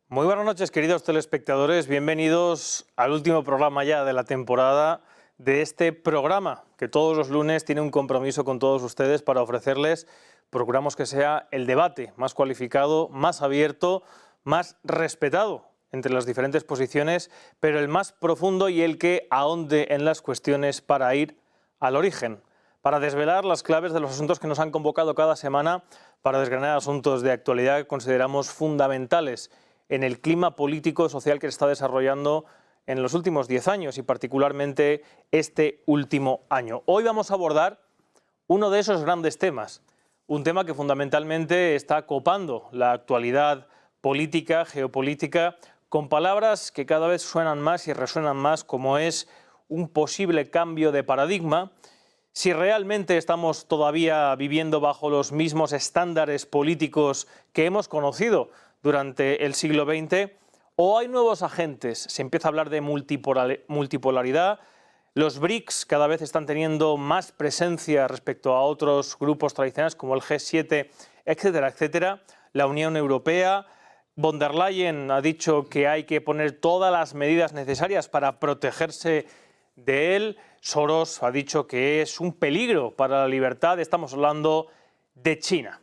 Muy buenas noches, queridos telespectadores. Bienvenidos al último programa ya de la temporada de este programa, que todos los lunes tiene un compromiso con todos ustedes para ofrecerles, procuramos que sea el debate más cualificado, más abierto, más respetado entre las diferentes posiciones, pero el más profundo y el que ahonde en las cuestiones para ir al origen, para desvelar las claves de los asuntos que nos han convocado cada semana, para desgranar asuntos de actualidad que consideramos fundamentales en el clima político y social que se está desarrollando en los últimos 10 años y particularmente este último año. Hoy vamos a abordar uno de esos grandes temas, un tema que fundamentalmente está copando la actualidad política, geopolítica, con palabras que cada vez suenan más y resuenan más, como es un posible cambio de paradigma. Si realmente estamos todavía viviendo bajo los mismos estándares políticos que hemos conocido durante el siglo XX, o hay nuevos agentes, se empieza a hablar de multipolaridad, los BRICS cada vez están teniendo más presencia respecto a otros grupos tradicionales como el G7, etcétera, etcétera, la Unión Europea. Von der Leyen ha dicho que hay que poner todas las medidas necesarias para protegerse de él. Soros ha dicho que es un peligro para la libertad. Estamos hablando de China.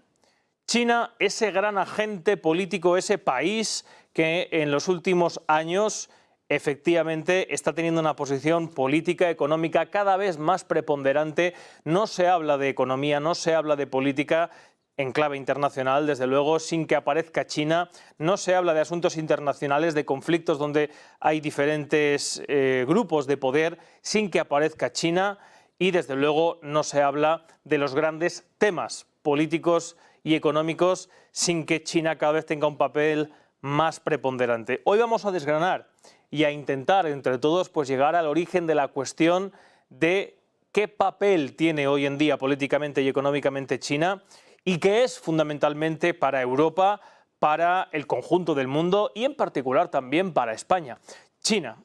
China, ese gran agente político, ese país que en los últimos años efectivamente está teniendo una posición política, económica cada vez más preponderante. No se habla de economía, no se habla de política en clave internacional, desde luego, sin que aparezca China. No se habla de asuntos internacionales, de conflictos donde hay diferentes grupos de poder, sin que aparezca China. Y desde luego no se habla de los grandes temas políticos y económicos sin que China cada vez tenga un papel más preponderante. Hoy vamos a desgranar y a intentar entre todos pues llegar al origen de la cuestión de qué papel tiene hoy en día políticamente y económicamente China y qué es fundamentalmente para Europa, para el conjunto del mundo y en particular también para España. China,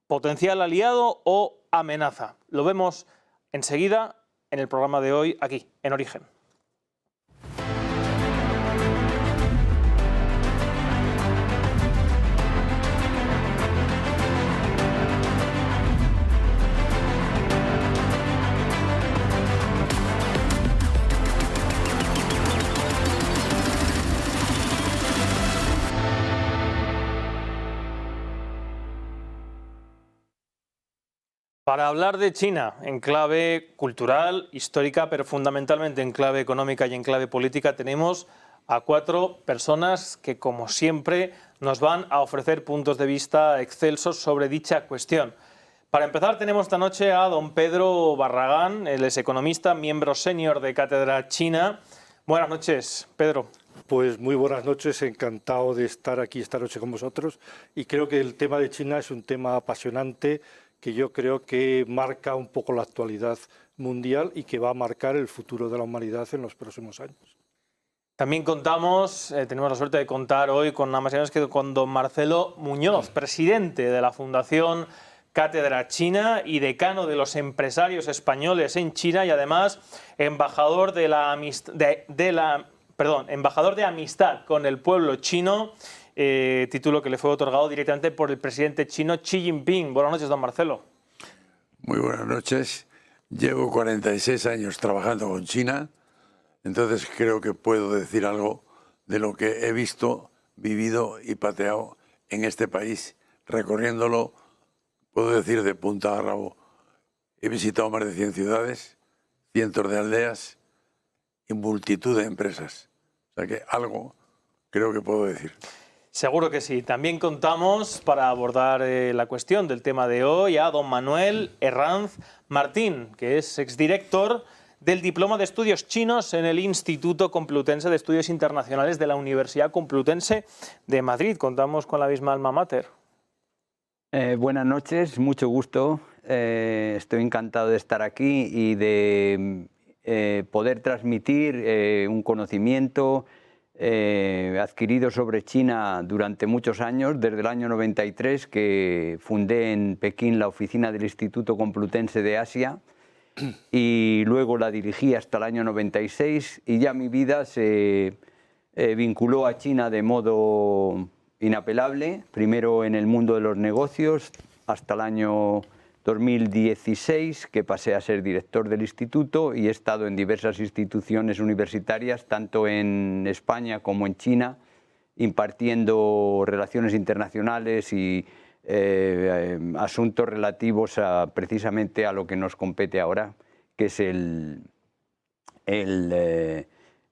potencial aliado o amenaza. Lo vemos enseguida en el programa de hoy aquí, en Origen. Para hablar de China en clave cultural, histórica, pero fundamentalmente en clave económica y en clave política, tenemos a 4 personas que, como siempre, nos van a ofrecer puntos de vista excelsos sobre dicha cuestión. Para empezar, tenemos esta noche a don Pedro Barragán, él es economista, miembro senior de Cátedra China. Buenas noches, Pedro. Pues muy buenas noches, encantado de estar aquí esta noche con vosotros y creo que el tema de China es un tema apasionante que yo creo que marca un poco la actualidad mundial y que va a marcar el futuro de la humanidad en los próximos años. También contamos, tenemos la suerte de contar hoy con nada más y nada menos que con don Marcelo Muñoz, presidente de la Fundación Cátedra China y decano de los empresarios españoles en China y además embajador de embajador de amistad con el pueblo chino, título que le fue otorgado directamente por el presidente chino Xi Jinping. Buenas noches, don Marcelo. Muy buenas noches. Llevo 46 años trabajando con China, entonces creo que puedo decir algo de lo que he visto, vivido y pateado en este país, recorriéndolo, puedo decir de punta a rabo. He visitado más de 100 ciudades, cientos de aldeas y multitud de empresas. O sea que algo creo que puedo decir. Seguro que sí. También contamos, para abordar la cuestión del tema de hoy, a don Manuel Herranz Martín, que es exdirector del Diploma de Estudios Chinos en el Instituto Complutense de Estudios Internacionales de la Universidad Complutense de Madrid. Contamos con la misma alma mater. Buenas noches, mucho gusto. Estoy encantado de estar aquí y de poder transmitir un conocimiento adquirido sobre China durante muchos años, desde el año 93, que fundé en Pekín la oficina del Instituto Complutense de Asia y luego la dirigí hasta el año 96 y ya mi vida se vinculó a China de modo inapelable, primero en el mundo de los negocios hasta el año 2016, que pasé a ser director del instituto, y he estado en diversas instituciones universitarias, tanto en España como en China, impartiendo relaciones internacionales y asuntos relativos precisamente a lo que nos compete ahora, que es el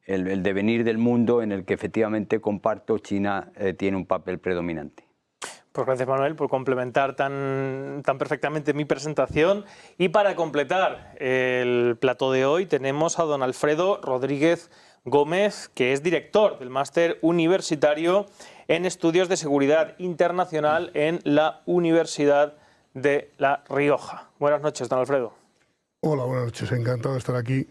devenir del mundo en el que efectivamente comparto. China tiene un papel predominante. Pues gracias, Manuel, por complementar tan perfectamente mi presentación. Y para completar el plató de hoy tenemos a don Alfredo Rodríguez Gómez, que es director del Máster Universitario en Estudios de Seguridad Internacional en la Universidad de La Rioja. Buenas noches, don Alfredo. Hola, buenas noches. Encantado de estar aquí,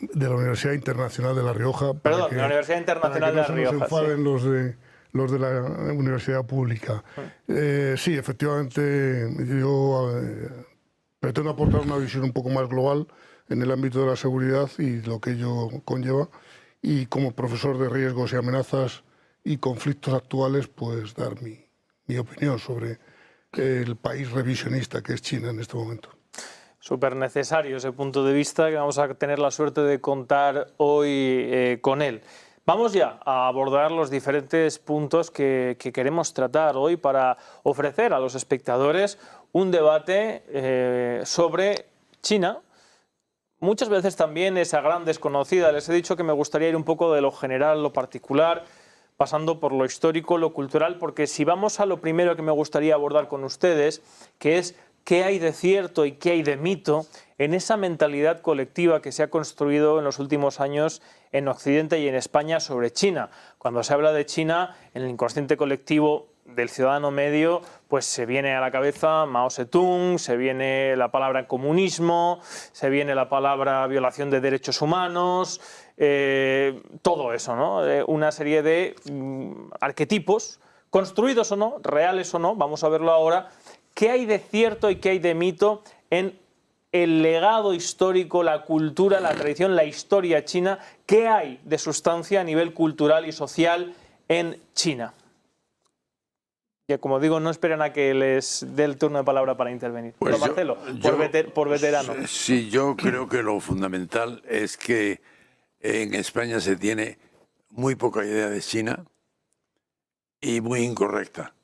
de la Universidad Internacional de La Rioja. Perdón, de la Universidad Internacional de La Rioja. Para que no se nos enfaden los de la Universidad Pública. Sí, efectivamente, yo pretendo aportar una visión un poco más global en el ámbito de la seguridad y lo que ello conlleva. Y como profesor de riesgos y amenazas y conflictos actuales, pues dar mi opinión sobre el país revisionista que es China en este momento. Súper necesario ese punto de vista, que vamos a tener la suerte de contar hoy con él. Vamos ya a abordar los diferentes puntos que queremos tratar hoy para ofrecer a los espectadores un debate sobre China. Muchas veces también esa gran desconocida. Les he dicho que me gustaría ir un poco de lo general a lo particular, pasando por lo histórico, lo cultural, porque si vamos a lo primero que me gustaría abordar con ustedes, que es qué hay de cierto y qué hay de mito en esa mentalidad colectiva que se ha construido en los últimos años en Occidente y en España sobre China. Cuando se habla de China, en el inconsciente colectivo del ciudadano medio, pues se viene a la cabeza Mao Zedong, se viene la palabra comunismo, se viene la palabra violación de derechos humanos, todo eso, ¿no? Una serie de arquetipos, construidos o no, reales o no, vamos a verlo ahora. ¿Qué hay de cierto y qué hay de mito en el legado histórico, la cultura, la tradición, la historia china? ¿Qué hay de sustancia a nivel cultural y social en China? Ya como digo, no esperen a que les dé el turno de palabra para intervenir. Pues Marcelo, por veterano. Sí, yo creo que lo fundamental es que en España se tiene muy poca idea de China y muy incorrecta.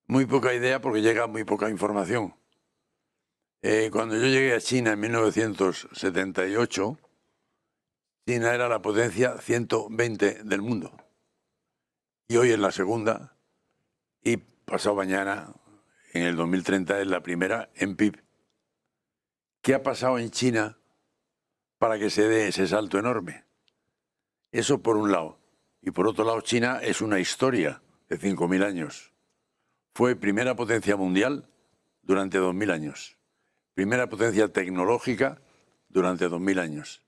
Muy poca idea porque llega muy poca información. Cuando yo llegué a China en 1978, China era la potencia 120 del mundo. Y hoy es la segunda, y pasado mañana, en el 2030, es la primera en PIB. ¿Qué ha pasado en China para que se dé ese salto enorme? Eso por un lado. Y por otro lado, China es una historia de 5.000 años. Fue primera potencia mundial durante 2.000 años. Primera potencia tecnológica durante 2.000 años.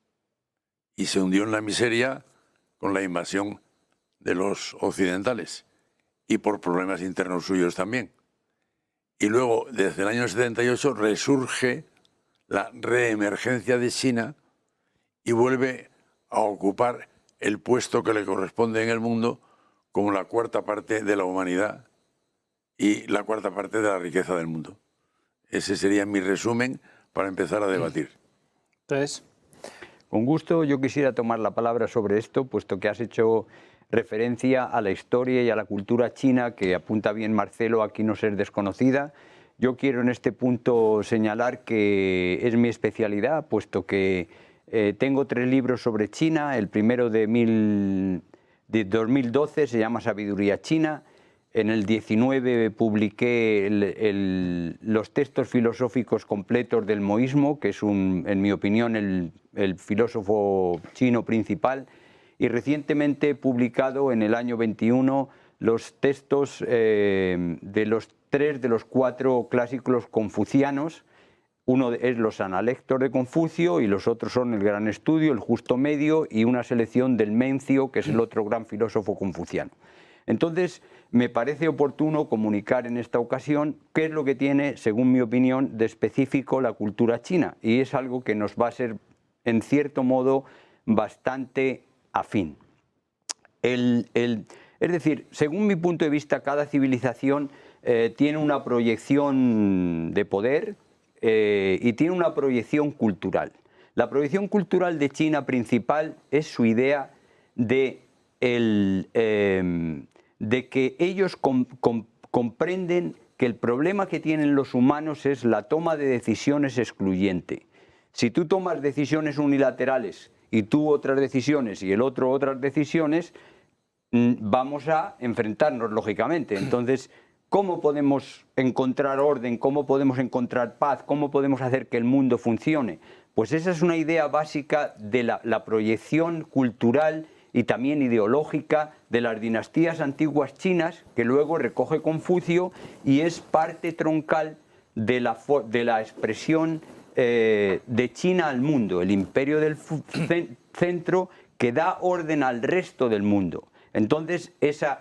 Y se hundió en la miseria con la invasión de los occidentales y por problemas internos suyos también. Y luego, desde el año 78, resurge la reemergencia de China y vuelve a ocupar el puesto que le corresponde en el mundo como la cuarta parte de la humanidad y la cuarta parte de la riqueza del mundo. Ese sería mi resumen para empezar a debatir. Entonces, con gusto, yo quisiera tomar la palabra sobre esto, puesto que has hecho referencia a la historia y a la cultura china, que apunta bien Marcelo, aquí no ser desconocida. Yo quiero en este punto señalar que es mi especialidad, puesto que tengo 3 libros sobre China. El primero de 2012 se llama Sabiduría China. En el 19 publiqué los textos filosóficos completos del moísmo, que es, en mi opinión, el filósofo chino principal. Y recientemente he publicado en el año 21 los textos de los 3 de los 4 clásicos confucianos. Uno es los Analectos de Confucio y los otros son el Gran Estudio, el Justo Medio y una selección del Mencio, que es el otro gran filósofo confuciano. Entonces, me parece oportuno comunicar en esta ocasión qué es lo que tiene, según mi opinión, de específico la cultura china, y es algo que nos va a ser, en cierto modo, bastante afín. Es decir, según mi punto de vista, cada civilización tiene una proyección de poder y tiene una proyección cultural. La proyección cultural de China principal es su idea de que ellos comprenden que el problema que tienen los humanos es la toma de decisiones excluyente. Si tú tomas decisiones unilaterales y tú otras decisiones y el otro otras decisiones, vamos a enfrentarnos lógicamente. Entonces, ¿cómo podemos encontrar orden? ¿Cómo podemos encontrar paz? ¿Cómo podemos hacer que el mundo funcione? Pues esa es una idea básica de la proyección cultural y también ideológica de las dinastías antiguas chinas, que luego recoge Confucio y es parte troncal de la expresión de China al mundo, el imperio del centro que da orden al resto del mundo. Entonces,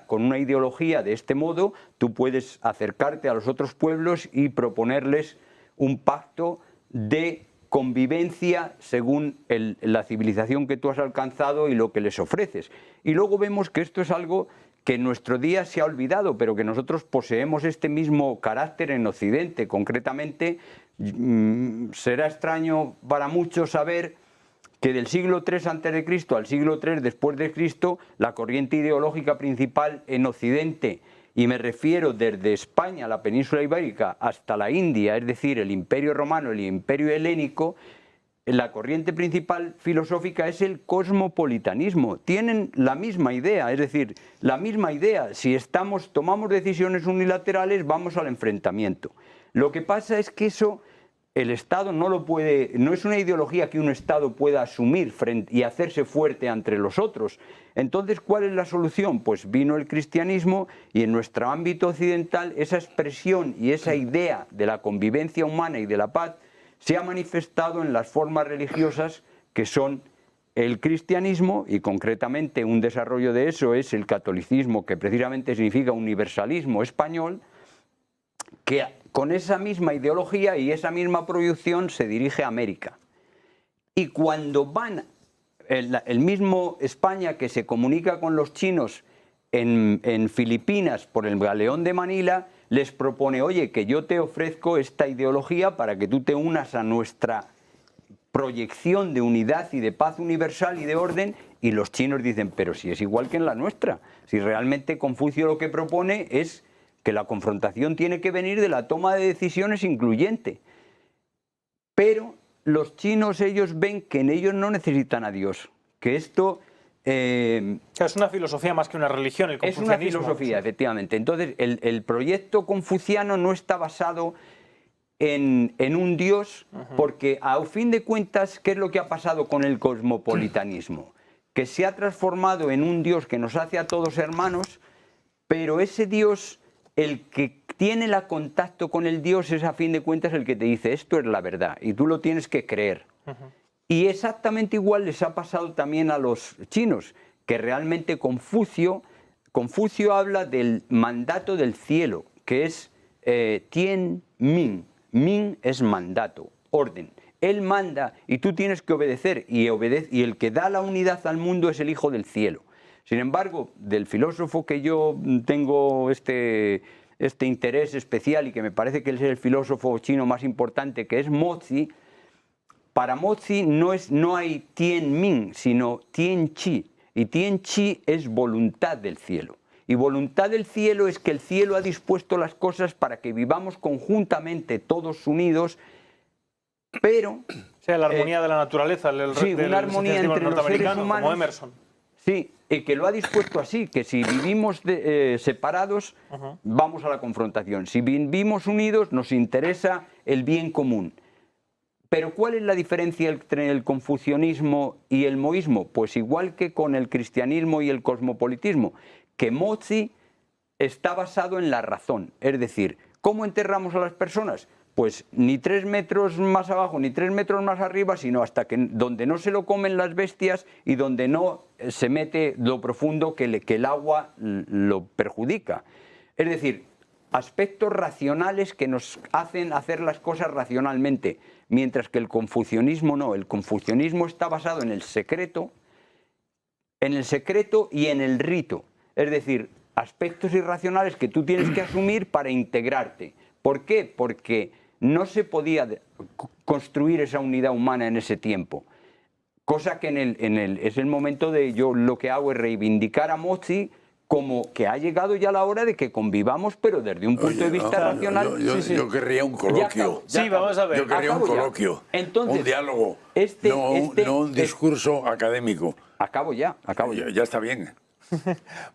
con una ideología de este modo, tú puedes acercarte a los otros pueblos y proponerles un pacto de convivencia según la civilización que tú has alcanzado y lo que les ofreces. Y luego vemos que esto es algo que en nuestro día se ha olvidado, pero que nosotros poseemos este mismo carácter en Occidente. Concretamente, será extraño para muchos saber que del siglo III a.C. al siglo III después de Cristo, la corriente ideológica principal en Occidente, y me refiero desde España, la península ibérica, hasta la India, es decir, el Imperio Romano, el Imperio Helénico, la corriente principal filosófica es el cosmopolitanismo. Tienen la misma idea, es decir, la misma idea. Si tomamos decisiones unilaterales, vamos al enfrentamiento. Lo que pasa es que eso el Estado no lo puede, no es una ideología que un Estado pueda asumir y hacerse fuerte entre los otros. Entonces, ¿cuál es la solución? Pues vino el cristianismo y en nuestro ámbito occidental esa expresión y esa idea de la convivencia humana y de la paz se ha manifestado en las formas religiosas que son el cristianismo, y concretamente un desarrollo de eso es el catolicismo, que precisamente significa universalismo español, que con esa misma ideología y esa misma proyección se dirige a América. Y cuando van, el mismo España que se comunica con los chinos en Filipinas por el galeón de Manila, les propone, oye, que yo te ofrezco esta ideología para que tú te unas a nuestra proyección de unidad y de paz universal y de orden, y los chinos dicen, pero si es igual que en la nuestra, si realmente Confucio lo que propone es que la confrontación tiene que venir de la toma de decisiones incluyente. Pero los chinos, ellos ven que en ellos no necesitan a Dios, que esto... es una filosofía más que una religión, el confucianismo. Es una filosofía, efectivamente. Entonces, el proyecto confuciano no está basado en un Dios, porque a fin de cuentas, ¿qué es lo que ha pasado con el cosmopolitanismo? Que se ha transformado en un Dios que nos hace a todos hermanos, pero ese Dios, el que tiene el contacto con el Dios, es a fin de cuentas el que te dice, esto es la verdad, y tú lo tienes que creer. Y exactamente igual les ha pasado también a los chinos, que realmente Confucio habla del mandato del cielo, que es Tien Min. Min es mandato, orden. Él manda y tú tienes que obedecer, y el que da la unidad al mundo es el Hijo del Cielo. Sin embargo, del filósofo que yo tengo este interés especial y que me parece que él es el filósofo chino más importante, que es Mozi, para Mozi no hay Tien Min, sino Tien Chi. Y Tien Chi es voluntad del cielo. Y voluntad del cielo es que el cielo ha dispuesto las cosas para que vivamos conjuntamente, todos unidos, pero... O sea, la armonía de la naturaleza, sí, una armonía entre los seres humanos, como Emerson. Sí, y que lo ha dispuesto así, que si vivimos separados, vamos a la confrontación. Si vivimos unidos, nos interesa el bien común. Pero ¿cuál es la diferencia entre el confucianismo y el moísmo? Pues igual que con el cristianismo y el cosmopolitismo, que Mozi está basado en la razón. Es decir, ¿cómo enterramos a las personas? Pues ni 3 metros más abajo ni 3 metros más arriba, sino hasta que donde no se lo comen las bestias y donde no se mete lo profundo que el agua lo perjudica. Es decir, aspectos racionales que nos hacen hacer las cosas racionalmente, mientras que el confucianismo no. El confucianismo está basado en el secreto y en el rito. Es decir, aspectos irracionales que tú tienes que asumir para integrarte. ¿Por qué? Porque no se podía construir esa unidad humana en ese tiempo. Cosa que es el momento de yo lo que hago es reivindicar a Mozi como que ha llegado ya la hora de que convivamos, pero desde un punto de vista racional. Yo querría un coloquio. Sí, vamos a ver. Yo querría un coloquio, Entonces, un diálogo, no un discurso académico. Acabo ya. Ya está bien.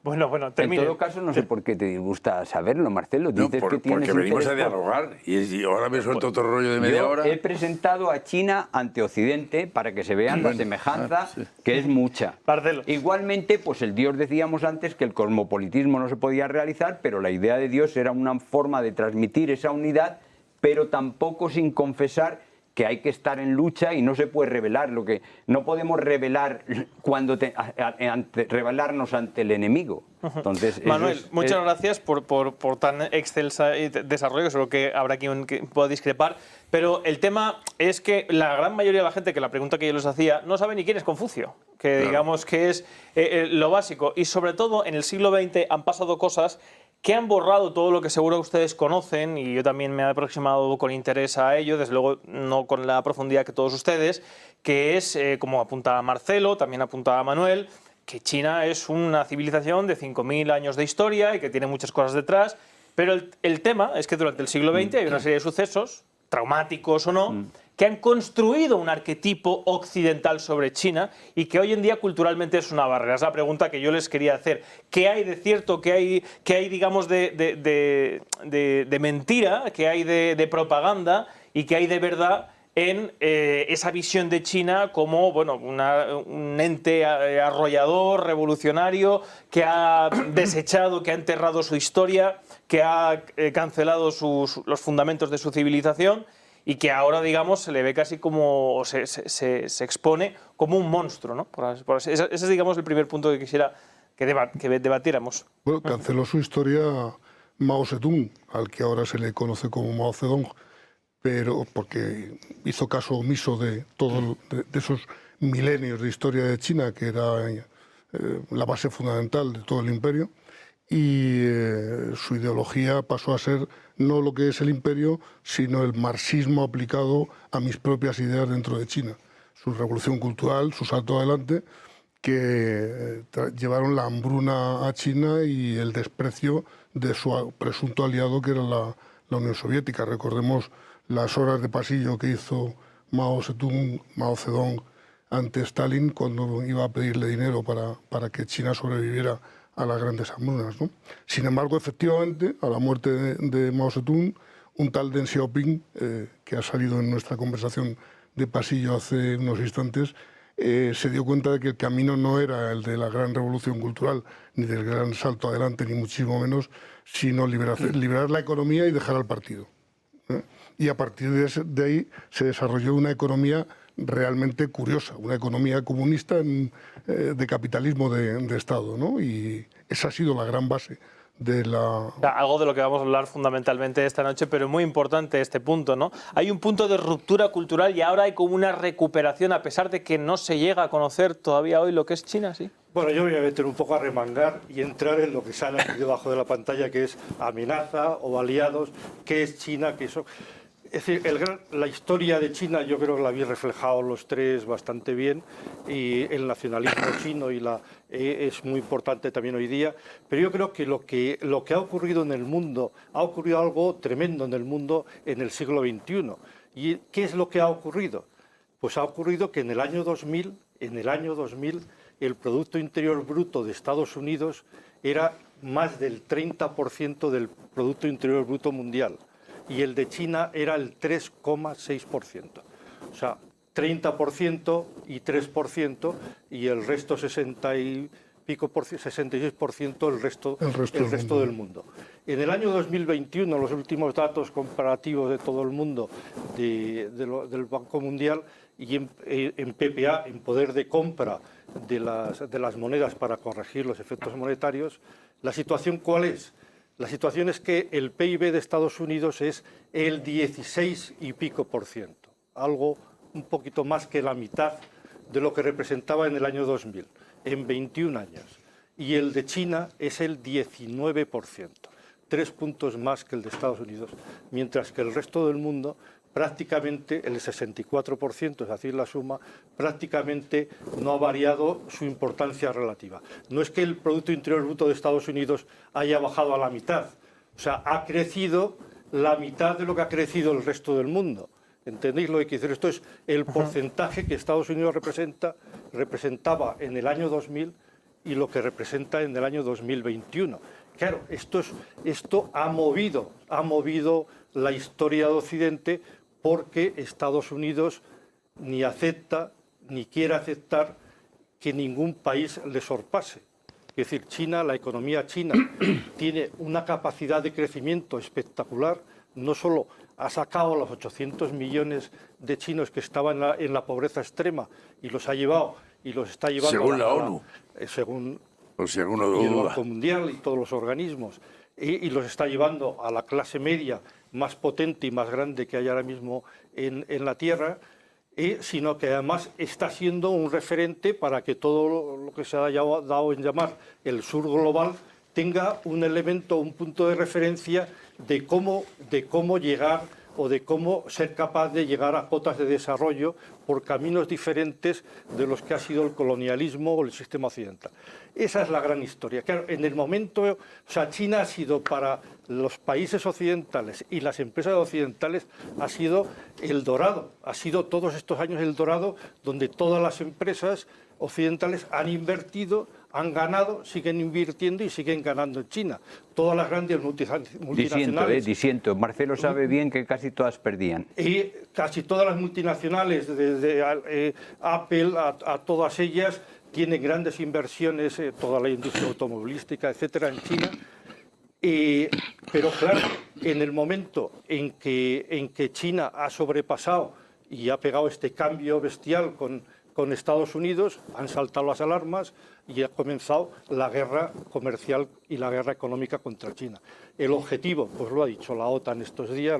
Bueno, termine. En todo caso, no sé por qué te disgusta saberlo, Marcelo. No, Dices que tienes porque venimos a interés por... dialogar y ahora me suelto otro rollo de media hora. He presentado a China ante Occidente para que se vean la semejanza, que es mucha. Marcelo. Igualmente, pues el Dios, decíamos antes que el cosmopolitismo no se podía realizar, pero la idea de Dios era una forma de transmitir esa unidad, pero tampoco sin confesar que hay que estar en lucha y no se puede revelar. No podemos revelar revelarnos ante el enemigo. Entonces, Manuel, muchas gracias por tan excelsa desarrollo, seguro que habrá quien pueda discrepar, pero el tema es que la gran mayoría de la gente, que la pregunta que yo les hacía, no sabe ni quién es Confucio, que digamos que es lo básico, y sobre todo en el siglo XX han pasado cosas que han borrado todo lo que seguro ustedes conocen, y yo también me he aproximado con interés a ello, desde luego no con la profundidad que todos ustedes, que es, como apuntaba Marcelo, también apuntaba Manuel, que China es una civilización de 5.000 años de historia y que tiene muchas cosas detrás, pero el tema es que durante el siglo XX hay una serie de sucesos, traumáticos o no, que han construido un arquetipo occidental sobre China y que hoy en día culturalmente es una barrera. Es la pregunta que yo les quería hacer. ¿Qué hay de cierto, qué hay digamos, de mentira, qué hay de propaganda y qué hay de verdad en esa visión de China como un ente arrollador, revolucionario, que ha desechado, que ha enterrado su historia, que ha cancelado los fundamentos de su civilización y que ahora, digamos, se le ve casi como, se expone como un monstruo, ¿no? Ese es, digamos, el primer punto que quisiera que debatiéramos. Bueno, canceló su historia Mao Zedong, al que ahora se le conoce como Mao Zedong, pero porque hizo caso omiso de todos de esos milenios de historia de China, que era la base fundamental de todo el imperio, y su ideología pasó a ser no lo que es el imperio, sino el marxismo aplicado a mis propias ideas dentro de China. Su revolución cultural, su salto adelante, que llevaron la hambruna a China y el desprecio de su presunto aliado, que era la Unión Soviética. Recordemos las horas de pasillo que hizo Mao Zedong ante Stalin cuando iba a pedirle dinero para que China sobreviviera a las grandes hambrunas, ¿no? Sin embargo, efectivamente, a la muerte de Mao Zedong, un tal Deng Xiaoping, que ha salido en nuestra conversación de pasillo hace unos instantes, se dio cuenta de que el camino no era el de la gran revolución cultural, ni del gran salto adelante, ni muchísimo menos, sino liberar la economía y dejar al partido. Y a partir de ahí se desarrolló una economía realmente curiosa, una economía comunista de capitalismo de Estado, ¿no? Y esa ha sido la gran base de la... Algo de lo que vamos a hablar fundamentalmente esta noche, pero es muy importante este punto, ¿no? Hay un punto de ruptura cultural y ahora hay como una recuperación, a pesar de que no se llega a conocer todavía hoy lo que es China, ¿sí? Bueno, yo voy a meter un poco a remangar y entrar en lo que sale aquí debajo de la pantalla, que es amenaza o aliados, qué es China, qué eso... Es decir, la historia de China yo creo que la habéis reflejado los tres bastante bien, y el nacionalismo chino es muy importante también hoy día, pero yo creo que lo que ha ocurrido en el mundo, ha ocurrido algo tremendo en el mundo en el siglo XXI. ¿Y qué es lo que ha ocurrido? Pues ha ocurrido que en el año 2000, el Producto Interior Bruto de Estados Unidos era más del 30% del Producto Interior Bruto mundial. Y el de China era el 3,6%. O sea, 30% y 3%, y el resto 66% el resto del mundo. En el año 2021, los últimos datos comparativos de todo el mundo del Banco Mundial, y en PPA, en poder de compra de las monedas para corregir los efectos monetarios, ¿la situación cuál es? La situación es que el PIB de Estados Unidos es el 16 y pico %, algo un poquito más que la mitad de lo que representaba en el año 2000, en 21 años. y el de China es el 19%, 3 puntos más que el de Estados Unidos, mientras que el resto del mundo prácticamente el 64%, es decir, la suma, prácticamente no ha variado su importancia relativa. No es que el Producto Interior Bruto de Estados Unidos haya bajado a la mitad, o sea, ha crecido la mitad de lo que ha crecido el resto del mundo. ¿Entendéis lo que quiero decir? Esto es el porcentaje que Estados Unidos representaba en el año 2000 y lo que representa en el año 2021. Claro, esto ha movido la historia de Occidente, porque Estados Unidos ni acepta ni quiere aceptar que ningún país le sorpase. Es decir, China, la economía china tiene una capacidad de crecimiento espectacular. No solo ha sacado a los 800 millones de chinos que estaban en la pobreza extrema y los ha llevado y los está llevando según la ONU, según por si alguno y el duda, Banco Mundial y todos los organismos, y los está llevando a la clase media más potente y más grande que hay ahora mismo en la Tierra, sino que además está siendo un referente para que todo lo que se ha dado en llamar el sur global tenga un elemento, un punto de referencia de cómo llegar o de cómo ser capaz de llegar a cotas de desarrollo por caminos diferentes de los que ha sido el colonialismo o el sistema occidental. Esa es la gran historia. Claro, en el momento, o sea, China ha sido para los países occidentales y las empresas occidentales ha sido el dorado, ha sido todos estos años el dorado donde todas las empresas occidentales han invertido, han ganado, siguen invirtiendo y siguen ganando en China. Todas las grandes multinacionales. Disiento. Marcelo sabe bien que casi todas perdían. Y casi todas las multinacionales, desde Apple a todas ellas, tienen grandes inversiones, toda la industria automovilística, etcétera, en China. Pero claro, en el momento en que China ha sobrepasado y ha pegado este cambio bestial con Estados Unidos, han saltado las alarmas y ha comenzado la guerra comercial y la guerra económica contra China. El objetivo, pues lo ha dicho la OTAN estos días,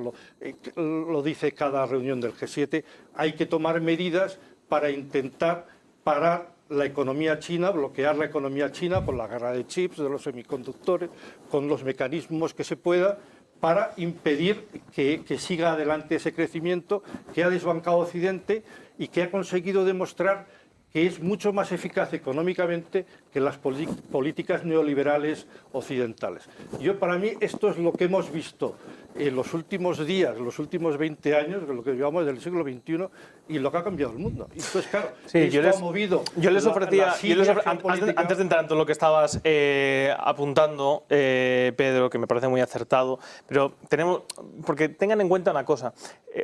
lo dice cada reunión del G7, hay que tomar medidas para intentar parar la economía china, bloquear la economía china con la guerra de chips, de los semiconductores, con los mecanismos que se pueda, para impedir que siga adelante ese crecimiento que ha desbancado Occidente y que ha conseguido demostrar que es mucho más eficaz económicamente que las políticas neoliberales occidentales. Para mí, esto es lo que hemos visto en los últimos días, los últimos 20 años, lo que llevamos del siglo XXI, y lo que ha cambiado el mundo. Entonces, claro, sí, esto ha movido antes de entrar en todo lo que estabas apuntando, Pedro, que me parece muy acertado, pero porque tengan en cuenta una cosa,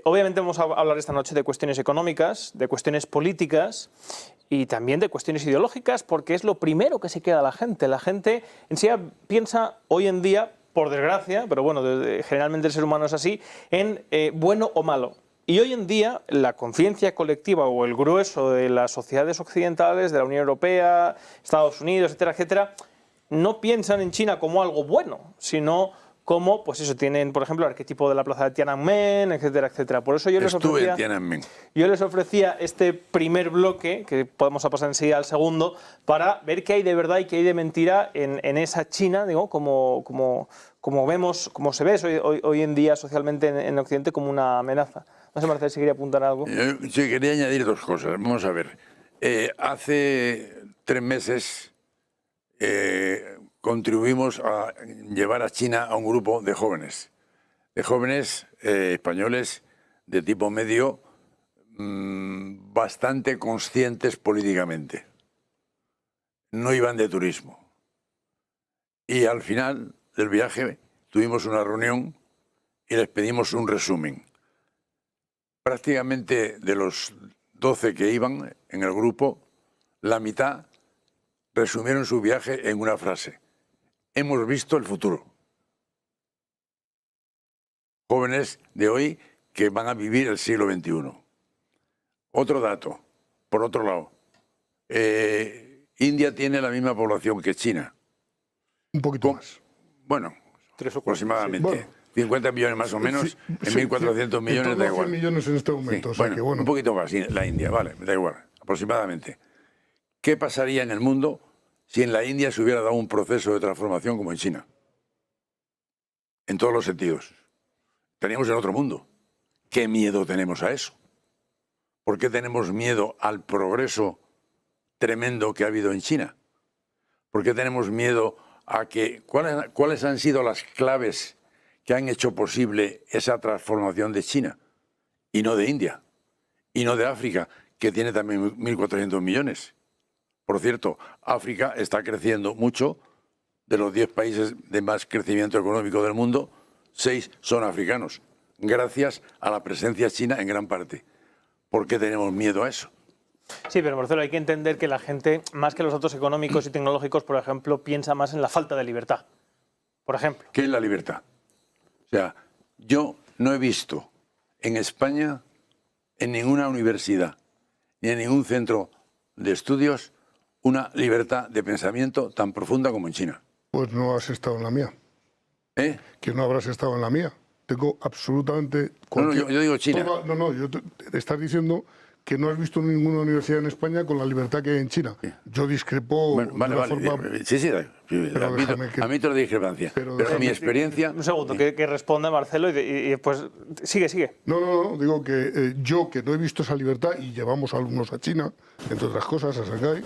obviamente vamos a hablar esta noche de cuestiones económicas, de cuestiones políticas y también de cuestiones ideológicas, porque es lo primero que se queda a la gente. La gente en sí piensa hoy en día, por desgracia, pero bueno, generalmente el ser humano es así, en bueno o malo. Y hoy en día la conciencia colectiva o el grueso de las sociedades occidentales, de la Unión Europea, Estados Unidos, etcétera, etcétera, no piensan en China como algo bueno, sino como, pues eso, tienen, por ejemplo, el arquetipo de la plaza de Tiananmen, etcétera, etcétera. Por eso yo les ofrecía este primer bloque, que podemos pasar enseguida al segundo, para ver qué hay de verdad y qué hay de mentira en esa China, digo, como vemos, como se ve hoy en día socialmente en Occidente como una amenaza. No sé, Marcelo, si quería apuntar algo. Sí, quería añadir dos cosas. Vamos a ver. Hace 3 meses contribuimos a llevar a China a un grupo de jóvenes españoles de tipo medio, bastante conscientes políticamente. No iban de turismo. Y al final del viaje tuvimos una reunión y les pedimos un resumen. Prácticamente de los 12 que iban en el grupo, la mitad resumieron su viaje en una frase: hemos visto el futuro. Jóvenes de hoy que van a vivir el siglo XXI. Otro dato, por otro lado, India tiene la misma población que China. Un poquito más. Bueno, 3 o 4, aproximadamente. Sí, bueno. 50 millones más o menos, en 1.400 millones da igual. 100 millones en este momento, Sí, o sea bueno, que bueno. un poquito más, la India, vale, da igual, aproximadamente. ¿Qué pasaría en el mundo si en la India se hubiera dado un proceso de transformación como en China. En todos los sentidos. Teníamos en otro mundo. ¿Qué miedo tenemos a eso? ¿Por qué tenemos miedo al progreso tremendo que ha habido en China? ¿Por qué tenemos miedo a que... ¿Cuáles han sido las claves que han hecho posible esa transformación de China? Y no de India. Y no de África, que tiene también 1.400 millones. Por cierto, África está creciendo mucho. De los 10 países de más crecimiento económico del mundo, 6 son africanos, gracias a la presencia china en gran parte. ¿Por qué tenemos miedo a eso? Sí, pero Marcelo, hay que entender que la gente, más que los datos económicos y tecnológicos, por ejemplo, piensa más en la falta de libertad. Por ejemplo. ¿Qué es la libertad? O sea, yo no he visto en España, en ninguna universidad, ni en ningún centro de estudios, una libertad de pensamiento tan profunda como en China. Pues no has estado en la mía. ¿Eh? Que no habrás estado en la mía. Tengo absolutamente... No, yo digo China. Yo te estás diciendo que no has visto ninguna universidad en España con la libertad que hay en China. Yo discrepo Bueno, vale, de una vale. forma... Sí, admito la discrepancia. Pero mi experiencia... Un segundo, que responda Marcelo y después... Sigue. No, digo que yo que no he visto esa libertad y llevamos alumnos a China, entre otras cosas, a Shanghái,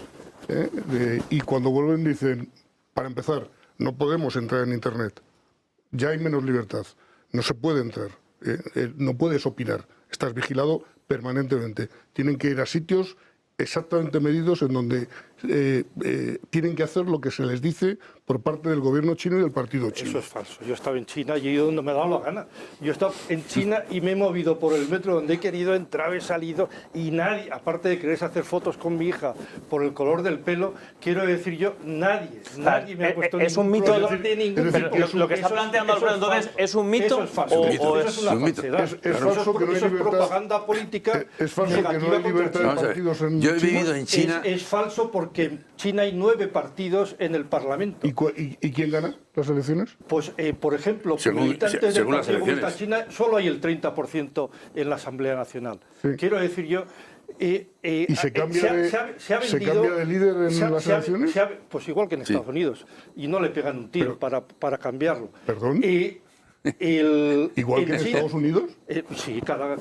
y cuando vuelven dicen, para empezar, no podemos entrar en Internet, ya hay menos libertad, no se puede entrar, no puedes opinar, estás vigilado permanentemente. Tienen que ir a sitios exactamente medidos en donde tienen que hacer lo que se les dice por parte del gobierno chino y del partido chino. Eso es falso. Yo he estado en China y he ido donde me ha dado la gana. Yo he estado en China y me he movido por el metro donde he querido, entrar, he salido y nadie, aparte de querer hacer fotos con mi hija por el color del pelo, quiero decir yo, nadie me ha puesto es un mito. Lo que está planteando Alfredo entonces es un mito. Eso es falso. O eso es una falsedad. Es falso que no hay eso es libertad. Propaganda política. Es falso que no hay libertad de partidos en Yo he China. vivido en China... Es falso porque en China hay 9 partidos en el Parlamento. ¿Y quién gana las elecciones? Pues, por ejemplo, Según militantes del las Partido Comunista elecciones. China, solo hay el 30% en la Asamblea Nacional. Sí. Quiero decir yo... ¿Y se cambia de líder en las elecciones? Pues igual que en Estados Unidos. Y no le pegan un tiro para cambiarlo. ¿Perdón? ¿Igual que en China, Estados Unidos? Sí, cada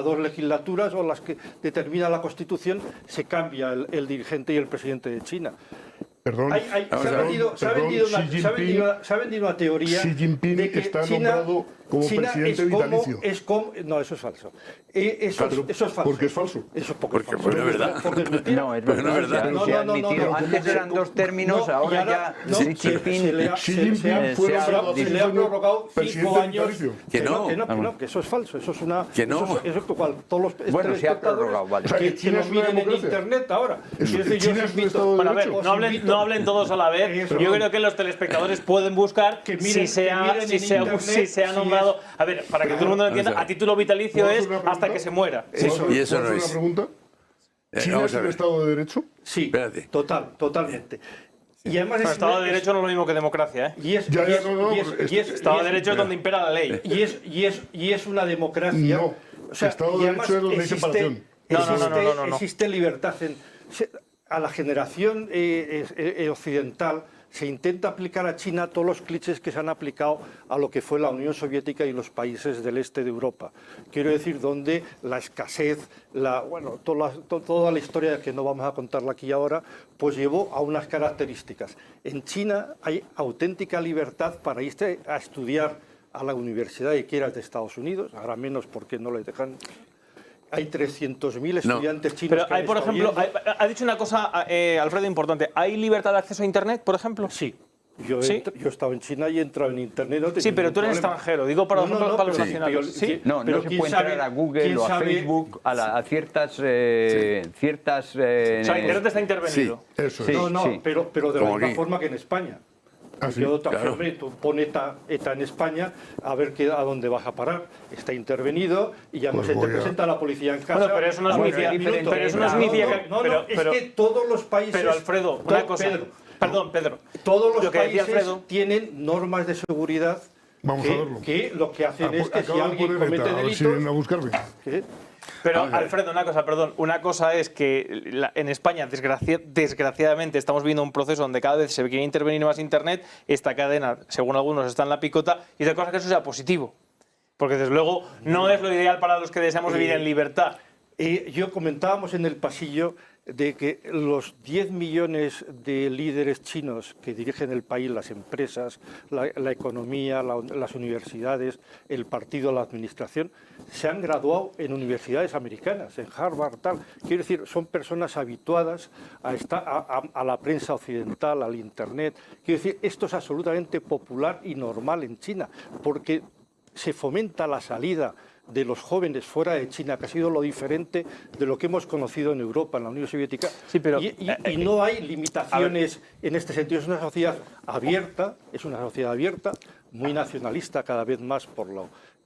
2 legislaturas o las que determina la Constitución se cambia el dirigente y el presidente de China. Perdón, Se ha vendido una teoría Xi Jinping de que está China, nombrado como China presidente vitalicio. No, eso es falso. Eso es falso. ¿Por qué es falso? Eso es porque es falso. no es verdad. Porque es mentira. No, es verdad. No, Se ha no, admitido. Antes eran 2 términos, ahora ya Xi Jinping... Xi Jinping fue nombrado se le ha prorrogado 5 presidente años. vitalicio. Que eso es falso. Eso es una... Que no. Eso es cual todos los Bueno, se ha prorrogado, vale. O sea, que que China lo es una miren en democracia. Internet ahora. China es un Estado de Bueno, a ver, Derecho. no hablen todos a la vez. Yo creo que los telespectadores pueden buscar Que miren- si se ha que miren en Internet si ha si nombrado... A ver, para que todo el mundo lo entienda, a título vitalicio ¿Puedo es hacer una pregunta? hasta que se muera. Y eso no ¿Puedo hacer es. una pregunta? ¿China vamos es a un ver. Estado de Derecho? Sí, Espérate. totalmente. Y además Pero Estado de Derecho no es lo mismo que democracia, ¿eh? Estado de Derecho es donde impera la ley. Y es una democracia. No. Estado de y además Derecho es donde hay separación. No. Existe libertad. A la generación occidental se intenta aplicar a China todos los clichés que se han aplicado a lo que fue la Unión Soviética y los países del este de Europa. Quiero decir, donde la escasez, toda la historia que no vamos a contarla aquí ahora, pues llevó a unas características. En China hay auténtica libertad para irse a estudiar a la universidad que quieras de Estados Unidos, ahora menos porque no les dejan. Hay 300.000 estudiantes chinos. Pero que han hay, por estado ejemplo, yendo. ha dicho una cosa, Alfredo, importante. ¿Hay libertad de acceso a Internet, por ejemplo? Sí. Yo ¿Sí? he estado en China y he entrado en Internet. No Sí, pero tú eres extranjero. Digo para los nacionales. ¿Sí? No se puede entrar a Google o a Facebook, a ciertas... O sea, Internet está intervenido. Eso es. Sí. No, pero de la Como misma aquí. forma que en España. Ah, sí, Yo, claro. hombre, tú pones ETA en España a ver a dónde vas a parar. Está intervenido y ya no Pues se te voy a- presenta la policía en casa. Bueno, pero eso no significa- Pero eso no significa que- No, pero- es que todos los países... Pero, Alfredo, una cosa... Perdón, Pedro. Todos los Lo que decía países Alfredo... tienen normas de seguridad Vamos a verlo. que lo que hacen es que si Acabo de alguien poner comete ETA, a ver si delitos... vienen a buscarme. ¿Qué? Pero, Alfredo, una cosa, perdón. Una cosa es que en España, desgraciadamente, estamos viendo un proceso donde cada vez se quiere intervenir más Internet. Esta cadena, según algunos, está en la picota. Y otra cosa es que eso sea positivo. Porque, desde luego, no es lo ideal para los que deseamos vivir en libertad. Yo comentábamos en el pasillo de que los 10 millones de líderes chinos que dirigen el país, las empresas, la economía, las universidades, el partido, la administración, se han graduado en universidades americanas, en Harvard, tal. Quiero decir, son personas habituadas a la prensa occidental, al Internet. Quiero decir, esto es absolutamente popular y normal en China, porque se fomenta la salida de los jóvenes fuera de China, que ha sido lo diferente de lo que hemos conocido en Europa, en la Unión Soviética. Sí, pero, y no hay limitaciones en este sentido. Es una sociedad abierta, muy nacionalista cada vez más por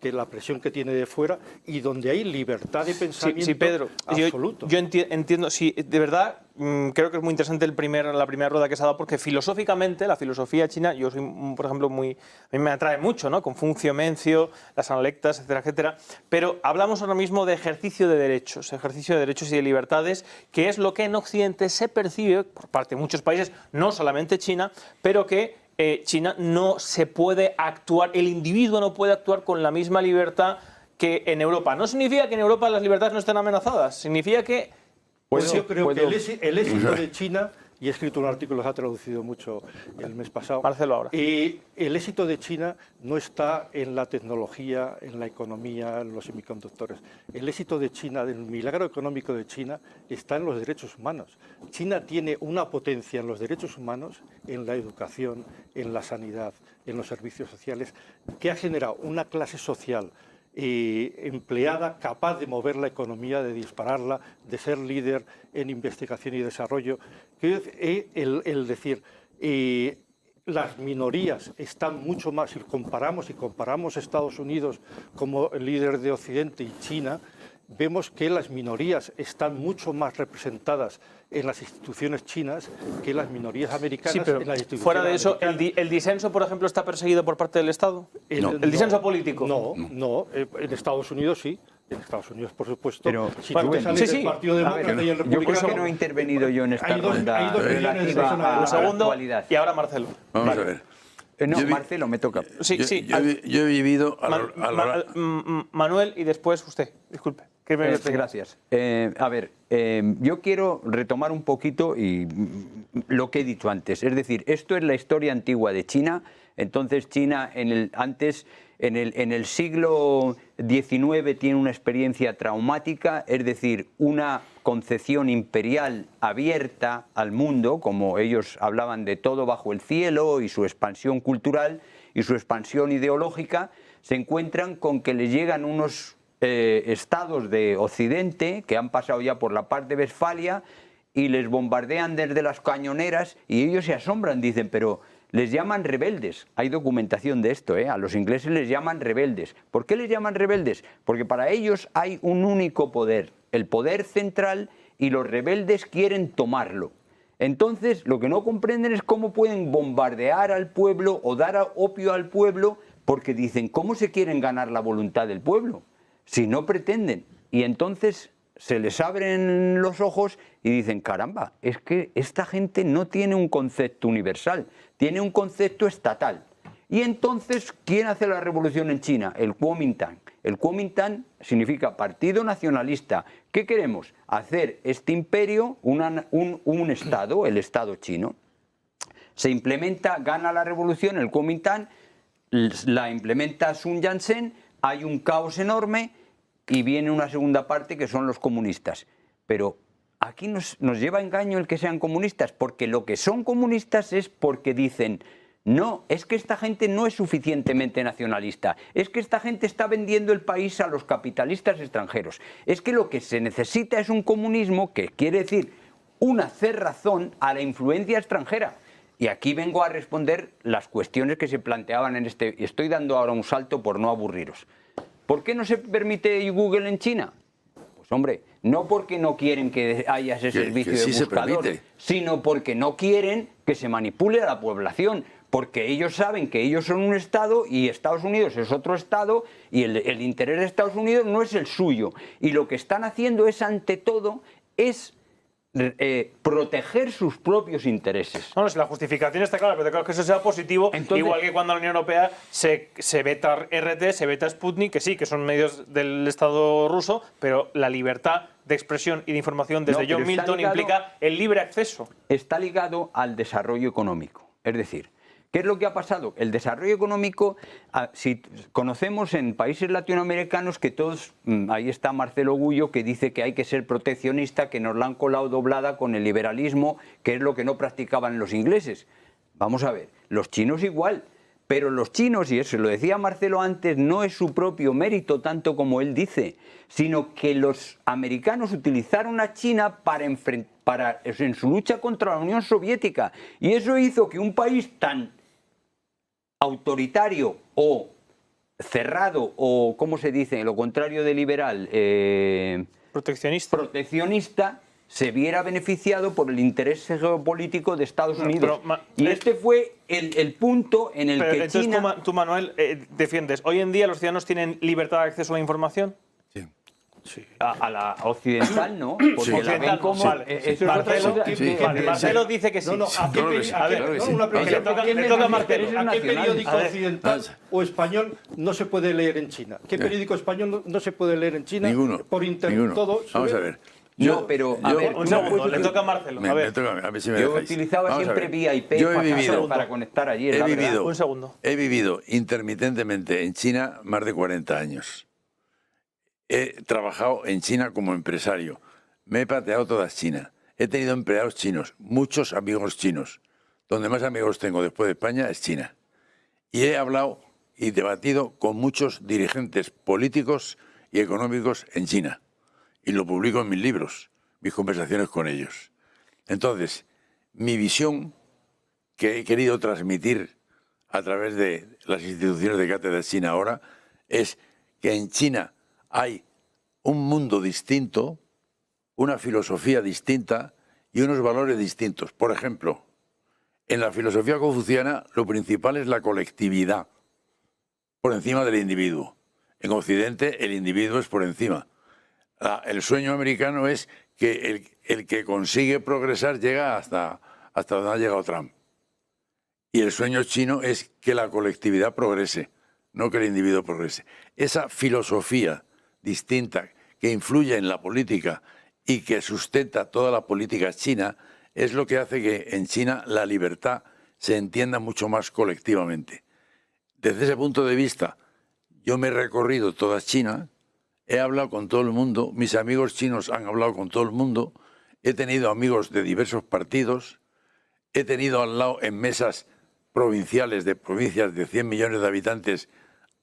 que la presión que tiene de fuera, y donde hay libertad de pensamiento sí, Pedro, absoluto. Yo entiendo, sí, de verdad, creo que es muy interesante la primera rueda que se ha dado, porque filosóficamente, la filosofía china, yo soy, por ejemplo, a mí me atrae mucho, ¿no? Confucio, Mencio, las analectas, etcétera, etcétera, pero hablamos ahora mismo de ejercicio de derechos y de libertades, que es lo que en Occidente se percibe por parte de muchos países, no solamente China, pero que China no se puede actuar, el individuo no puede actuar con la misma libertad que en Europa. No significa que en Europa las libertades no estén amenazadas, significa que... Pues yo creo que el éxito de China, y he escrito un artículo, se ha traducido mucho el mes pasado, Marcelo ahora. El éxito de China no está en la tecnología, en la economía, en los semiconductores. El éxito de China, del milagro económico de China, está en los derechos humanos. China tiene una potencia en los derechos humanos, en la educación, en la sanidad, en los servicios sociales, que ha generado una clase social empleada, capaz de mover la economía, de dispararla, de ser líder en investigación y desarrollo. El decir, las minorías están mucho más, si comparamos Estados Unidos como líder de Occidente y China, vemos que las minorías están mucho más representadas en las instituciones chinas que las minorías americanas, sí, pero en las instituciones fuera de eso, americanas. ¿el disenso, por ejemplo, está perseguido por parte del Estado? ¿El disenso político? No, en Estados Unidos sí. En Estados Unidos, por supuesto. Pero, si tú te sales del Partido Demócrata y el Republicano... Yo creo que no he intervenido yo en esta ronda hay dos relativa a la actualidad. Y ahora Marcelo. Vamos a ver. Marcelo, me toca. Yo he vivido... Manuel y después usted, disculpe. Gracias. A ver, yo quiero retomar un poquito lo que he dicho antes. Es decir, esto es la historia antigua de China. Entonces China en el siglo XIX tiene una experiencia traumática, es decir, una concepción imperial abierta al mundo, como ellos hablaban de todo bajo el cielo, y su expansión cultural y su expansión ideológica, se encuentran con que les llegan unos estados de Occidente que han pasado ya por la paz de Westfalia y les bombardean desde las cañoneras y ellos se asombran, dicen, pero les llaman rebeldes. Hay documentación de esto, a los ingleses les llaman rebeldes. ¿Por qué les llaman rebeldes? Porque para ellos hay un único poder, el poder central, y los rebeldes quieren tomarlo. Entonces, lo que no comprenden es cómo pueden bombardear al pueblo o dar opio al pueblo, porque dicen, ¿cómo se quieren ganar la voluntad del pueblo? Si no pretenden. Y entonces se les abren los ojos y dicen, caramba, es que esta gente no tiene un concepto universal, tiene un concepto estatal. Y entonces, ¿quién hace la revolución en China? El Kuomintang. El Kuomintang significa Partido Nacionalista. ¿Qué queremos? Hacer este imperio un Estado, el Estado chino. Se implementa, gana la revolución el Kuomintang, la implementa Sun Yat-sen, hay un caos enorme y viene una segunda parte que son los comunistas. Pero aquí nos lleva a engaño el que sean comunistas, porque lo que son comunistas es porque dicen, no, es que esta gente no es suficientemente nacionalista, es que esta gente está vendiendo el país a los capitalistas extranjeros, es que lo que se necesita es un comunismo que quiere decir una cerrazón a la influencia extranjera. Y aquí vengo a responder las cuestiones que se planteaban en y estoy dando ahora un salto por no aburriros. ¿Por qué no se permite Google en China? Pues hombre, no porque no quieren que haya ese servicio de buscador, sino porque no quieren que se manipule a la población. porque ellos saben que ellos son un Estado y Estados Unidos es otro Estado y el interés de Estados Unidos no es el suyo. Y lo que están haciendo es, ante todo, es proteger sus propios intereses. No, si la justificación está clara, pero creo que eso sea positivo, Entonces, igual que cuando la Unión Europea se veta RT, se veta Sputnik, que sí, que son medios del Estado ruso, pero la libertad de expresión y de información desde John Milton implica el libre acceso. Está ligado al desarrollo económico. Es decir, ¿qué es lo que ha pasado? El desarrollo económico, si conocemos en países latinoamericanos que todos, ahí está Marcelo Gullo, que dice que hay que ser proteccionista, que nos la han colado doblada con el liberalismo, que es lo que no practicaban los ingleses. Vamos a ver, los chinos igual, pero los chinos, y eso lo decía Marcelo antes, no es su propio mérito tanto como él dice, sino que los americanos utilizaron a China en su lucha contra la Unión Soviética, y eso hizo que un país tan autoritario o cerrado o, ¿cómo se dice?, lo contrario de liberal, proteccionista, se viera beneficiado por el interés geopolítico de Estados Unidos. Y este fue el punto en el que entonces China... tú, Manuel, defiendes, ¿hoy en día los ciudadanos tienen libertad de acceso a la información? Sí. Sí. A la occidental no, porque la ven como... Eso es otra cosa. Marcelo dice que sí. Le toca a Marcelo. ¿A qué periódico occidental o español no se puede leer en China? ¿Qué periódico español no se puede leer en China? Ninguno. Por internet. Ninguno. Todo. Vamos a ver. No, pero a ver, un segundo, le toca a Marcelo. A ver. A ver si me yo dejáis. utilizaba Vamos a siempre ver. VIP Yo he vivido, para conectar allí. Un segundo. He vivido intermitentemente en China más de 40 años. He trabajado en China como empresario. Me he pateado toda China. He tenido empleados chinos, muchos amigos chinos. Donde más amigos tengo después de España es China. Y he hablado y debatido con muchos dirigentes políticos y económicos en China. Y lo publico en mis libros, mis conversaciones con ellos. Entonces, mi visión que he querido transmitir a través de las instituciones de Cátedra China ahora es que en China hay un mundo distinto, una filosofía distinta y unos valores distintos. Por ejemplo, en la filosofía confuciana lo principal es la colectividad, por encima del individuo. En Occidente el individuo es por encima. El sueño americano es que el que consigue progresar llega hasta donde ha llegado Trump. Y el sueño chino es que la colectividad progrese, no que el individuo progrese. Esa filosofía distinta que influye en la política y que sustenta toda la política china es lo que hace que en China la libertad se entienda mucho más colectivamente. Desde ese punto de vista, yo me he recorrido toda China, he hablado con todo el mundo, mis amigos chinos han hablado con todo el mundo, he tenido amigos de diversos partidos, he tenido al lado en mesas provinciales de provincias de 100 millones de habitantes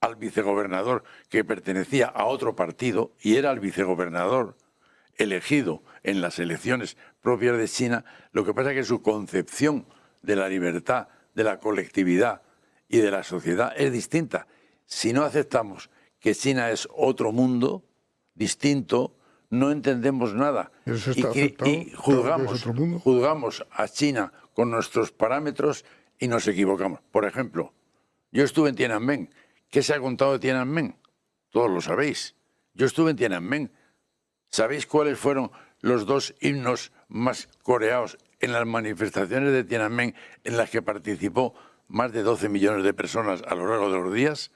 al vicegobernador que pertenecía a otro partido y era el vicegobernador elegido en las elecciones propias de China. Lo que pasa es que su concepción de la libertad, de la colectividad y de la sociedad es distinta. Si no aceptamos que China es otro mundo distinto, no entendemos nada y juzgamos a China con nuestros parámetros y nos equivocamos. Por ejemplo, yo estuve en Tiananmen. ¿Qué se ha contado de Tiananmen? Todos lo sabéis. Yo estuve en Tiananmen. ¿Sabéis cuáles fueron los dos himnos más coreados en las manifestaciones de Tiananmen en las que participó más de 12 millones de personas a lo largo de los días?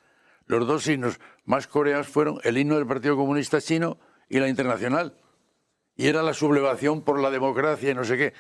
Los dos himnos más coreados fueron el himno del Partido Comunista Chino y la Internacional. Y era la sublevación por la democracia y no sé qué.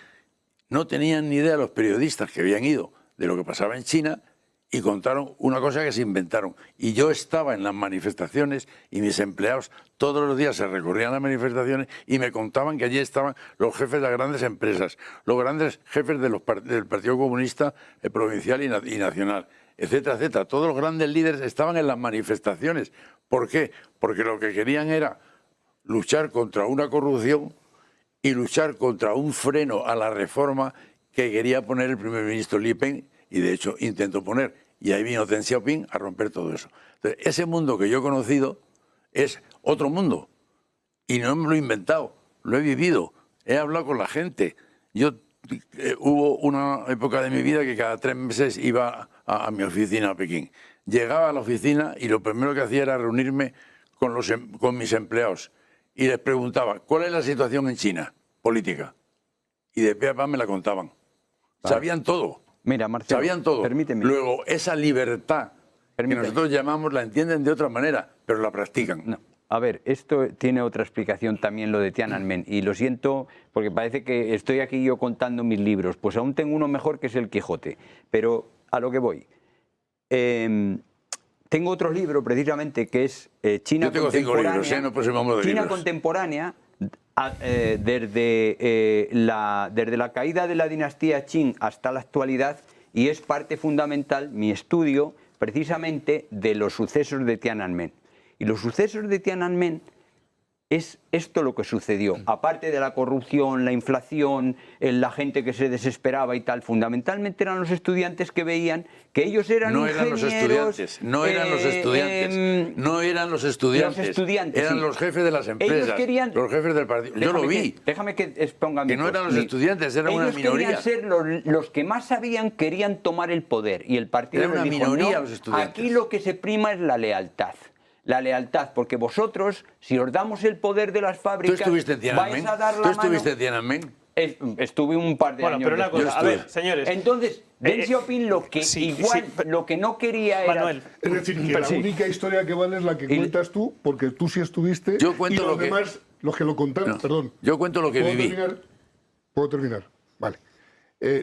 No tenían ni idea los periodistas que habían ido de lo que pasaba en China y contaron una cosa que se inventaron. Y yo estaba en las manifestaciones y mis empleados todos los días se recorrían las manifestaciones y me contaban que allí estaban los jefes de las grandes empresas, los grandes jefes de del Partido Comunista provincial y nacional, etcétera, etcétera. Todos los grandes líderes estaban en las manifestaciones. ¿Por qué? Porque lo que querían era luchar contra una corrupción y luchar contra un freno a la reforma que quería poner el primer ministro Li Peng, y de hecho intentó poner. Y ahí vino Deng Xiaoping a romper todo eso. Entonces, ese mundo que yo he conocido es otro mundo. Y no me lo he inventado, lo he vivido. He hablado con la gente. Yo hubo una época de mi vida que cada 3 meses iba a mi oficina a Pekín. Llegaba a la oficina y lo primero que hacía era reunirme con mis empleados y les preguntaba, ¿cuál es la situación en China política? Y de pe a pa me la contaban. Vale. Sabían todo. Mira, Marcelo, sabían todo. Permíteme. Luego, esa libertad que nosotros llamamos, la entienden de otra manera, pero la practican. No. A ver, esto tiene otra explicación también, lo de Tiananmen, y lo siento porque parece que estoy aquí yo contando mis libros, pues aún tengo uno mejor que es El Quijote, pero a lo que voy. Tengo otro libro precisamente que es China Yo tengo 5 libros, no aproximamos de China libros. Contemporánea, desde la caída de la dinastía Qing hasta la actualidad, y es parte fundamental mi estudio precisamente de los sucesos de Tiananmen. Y los sucesos de Tiananmen es esto lo que sucedió. Aparte de la corrupción, la inflación, la gente que se desesperaba y tal, fundamentalmente eran los estudiantes que veían que ellos eran ingenieros. No eran los estudiantes, eran sí. Los jefes de las empresas, los jefes del partido. Yo lo vi. Déjame que exponga que no eran los estudiantes, eran una minoría. Ellos querían ser los que más sabían, querían tomar el poder. Y el partido era una dijo, minoría no, los estudiantes. Aquí lo que se prima es la lealtad. La lealtad, porque vosotros, si os damos el poder de las fábricas, ¿Tú estuviste en Tiananmen? vais a dar la ¿Tú estuviste en Tiananmen? Estuve un par de años. Pero una cosa, a ver, señores. Entonces, Deng Xiaoping lo que lo que no quería era... Manuel. Es decir, que la única historia que vale es la que cuentas tú, porque tú sí estuviste. Yo cuento y los demás, los que lo contaron, no, perdón. Yo cuento lo que viví. ¿Puedo terminar? Vale.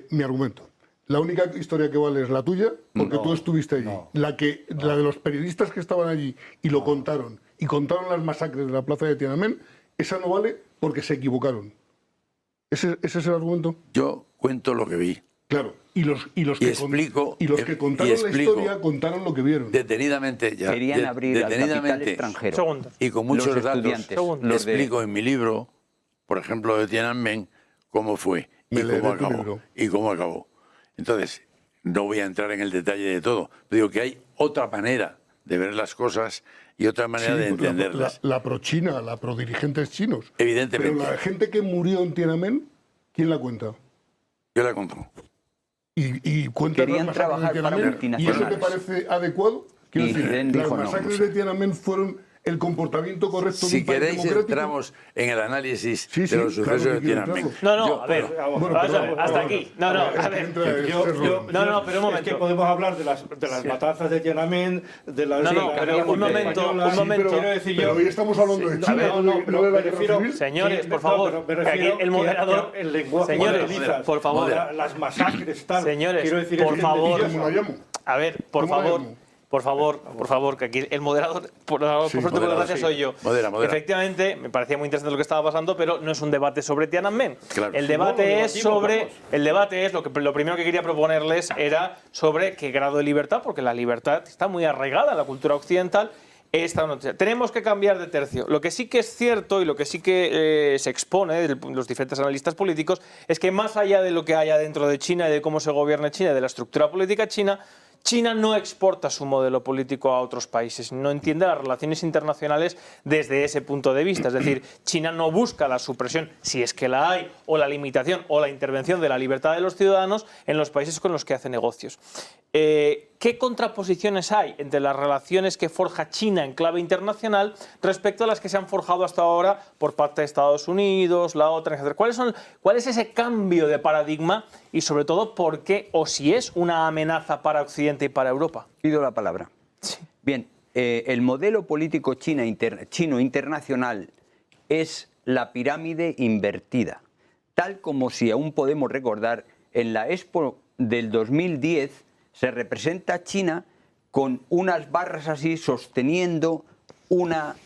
Mi argumento. La única historia que vale es la tuya, porque tú estuviste allí. La de los periodistas que estaban allí y lo contaron, y contaron las masacres de la plaza de Tiananmen, esa no vale porque se equivocaron. ¿Ese es el argumento? Yo cuento lo que vi. Claro. Y los que contaron la historia contaron lo que vieron. Detenidamente ya. Querían abrir al capital extranjero. Segundos. Y con muchos Los datos estudiantes. explico en mi libro, por ejemplo, de Tiananmen, cómo fue y cómo acabó. Entonces, no voy a entrar en el detalle de todo. Digo que hay otra manera de ver las cosas y otra manera de entenderlas. La pro-China, la pro-dirigentes chinos. Evidentemente. Pero la gente que murió en Tiananmen, ¿quién la cuenta? Yo la conto. Y cuentan Querían las masacres trabajar de para Tiananmen. multinacionales. ¿Y eso te parece adecuado? Quiero Y decir, Deng las dijo no, masacres no sé. de Tiananmen fueron el comportamiento correcto de Si un país queréis, democrático. entramos en el análisis Sí, de los claro sucesos que de quiero Tiananmen. entrarlo. No, a ver, vamos a ver, hasta aquí. No, a ver. No, pero un momento. Es que podemos hablar de las matanzas de Tiananmen, de las... pero un momento. Pero hoy estamos hablando de China, no de la guerra civil. Señores, por favor, que aquí el moderador... El lenguaje Señores, utilizas, por favor. las masacres, tal. Señores, Quiero decir, por favor. ¿Cómo la llamo? A ver, por favor, que aquí el moderador, por suerte, por desgracia, soy yo. Modera. Efectivamente, me parecía muy interesante lo que estaba pasando, pero no es un debate sobre Tiananmen. Claro. El debate es lo primero que quería proponerles era sobre qué grado de libertad, porque la libertad está muy arraigada en la cultura occidental. Esta noticia. Tenemos que cambiar de tercio. Lo que sí que es cierto y lo que sí que se expone de los diferentes analistas políticos es que más allá de lo que haya dentro de China y de cómo se gobierna China y de la estructura política china, China no exporta su modelo político a otros países, no entiende las relaciones internacionales desde ese punto de vista. Es decir, China no busca la supresión, si es que la hay, o la limitación o la intervención de la libertad de los ciudadanos en los países con los que hace negocios. ¿Qué contraposiciones hay entre las relaciones que forja China en clave internacional respecto a las que se han forjado hasta ahora por parte de Estados Unidos, la OTAN, etc.? ¿Cuál es ese cambio de paradigma y sobre todo por qué o si es una amenaza para Occidente y para Europa? Pido la palabra. Sí. Bien, el modelo político chino internacional es la pirámide invertida, tal como si aún podemos recordar en la Expo del 2010 se representa a China con unas barras así sosteniendo una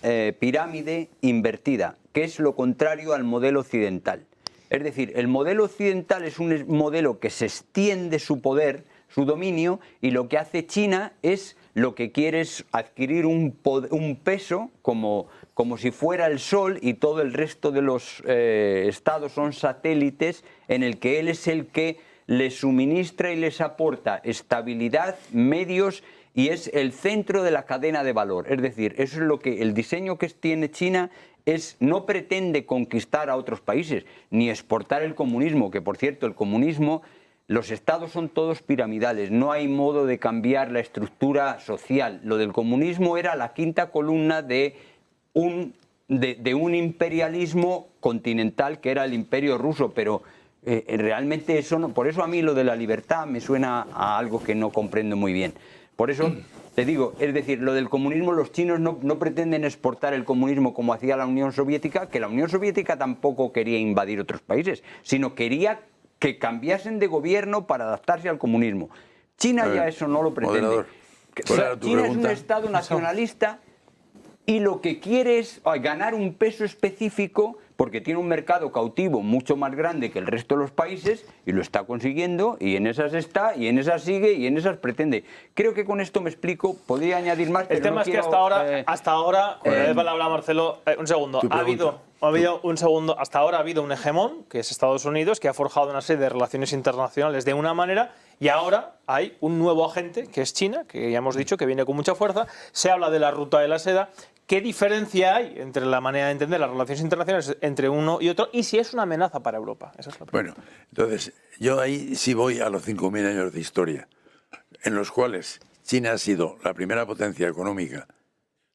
pirámide invertida, que es lo contrario al modelo occidental. Es decir, el modelo occidental es un modelo que se extiende su poder, su dominio, y lo que hace China es lo que quiere es adquirir un peso como si fuera el Sol y todo el resto de los estados son satélites en el que él es el que les suministra y les aporta estabilidad, medios y es el centro de la cadena de valor. Es decir, eso es lo que el diseño que tiene China no pretende conquistar a otros países, ni exportar el comunismo, que por cierto, el comunismo, los estados son todos piramidales, no hay modo de cambiar la estructura social. Lo del comunismo era la quinta columna de un imperialismo continental que era el imperio ruso, pero realmente eso no, por eso a mí lo de la libertad me suena a algo que no comprendo muy bien. Por eso te digo, es decir, lo del comunismo, los chinos no pretenden exportar el comunismo como hacía la Unión Soviética, que la Unión Soviética tampoco quería invadir otros países, sino quería que cambiasen de gobierno para adaptarse al comunismo. China ya eso no lo pretende. China es un Estado nacionalista y lo que quiere es ganar un peso específico porque tiene un mercado cautivo mucho más grande que el resto de los países y lo está consiguiendo, y en esas está, y en esas sigue, y en esas pretende. Creo que con esto me explico, podría añadir más, pero el tema no es quiero, que hasta ahora, con la palabra Marcelo, un segundo, hasta ahora ha habido un hegemón, que es Estados Unidos, que ha forjado una serie de relaciones internacionales de una manera, y ahora hay un nuevo agente, que es China, que ya hemos dicho que viene con mucha fuerza. Se habla de la ruta de la seda. ¿Qué diferencia hay entre la manera de entender las relaciones internacionales entre uno y otro y si es una amenaza para Europa? Esa es la pregunta. Bueno, entonces, yo ahí sí voy a los 5.000 años de historia, en los cuales China ha sido la primera potencia económica,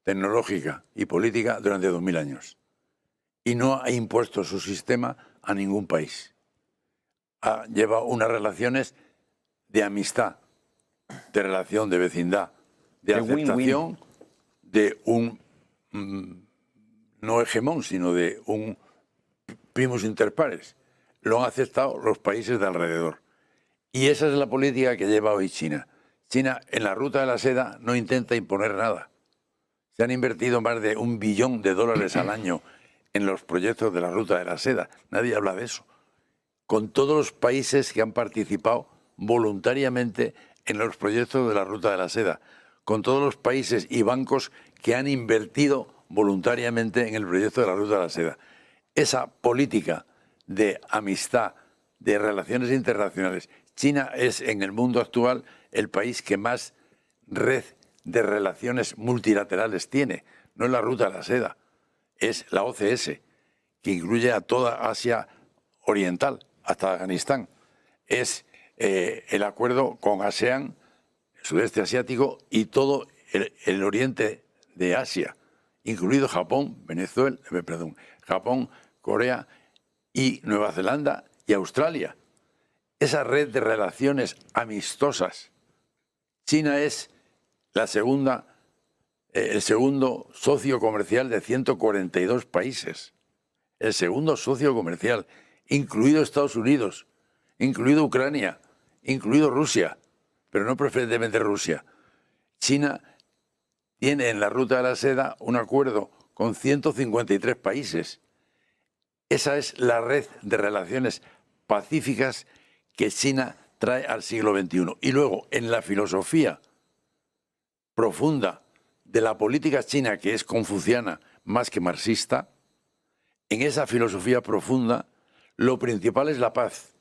tecnológica y política durante 2.000 años. Y no ha impuesto su sistema a ningún país. Lleva unas relaciones de amistad, de relación de vecindad, de aceptación de un no hegemón, sino de un primus inter pares. Lo han aceptado los países de alrededor. Y esa es la política que lleva hoy China. China, en la ruta de la seda, no intenta imponer nada. Se han invertido más de $1 billón al año en los proyectos de la ruta de la seda. Nadie habla de eso. Con todos los países que han participado voluntariamente en los proyectos de la ruta de la seda, con todos los países y bancos que han invertido voluntariamente en el proyecto de la ruta de la seda. Esa política de amistad, de relaciones internacionales. China es en el mundo actual el país que más red de relaciones multilaterales tiene. No es la ruta de la seda, es la OCS, que incluye a toda Asia Oriental, hasta Afganistán. Es el acuerdo con ASEAN, el sudeste asiático y todo el oriente de Asia, incluido Japón, Japón, Corea y Nueva Zelanda y Australia. Esa red de relaciones amistosas. China es el segundo socio comercial de 142 países. El segundo socio comercial, incluido Estados Unidos, incluido Ucrania, incluido Rusia, pero no preferentemente Rusia. China tiene en la ruta de la seda un acuerdo con 153 países. Esa es la red de relaciones pacíficas que China trae al siglo XXI. Y luego, en la filosofía profunda de la política china, que es confuciana más que marxista, en esa filosofía profunda, lo principal es la paz,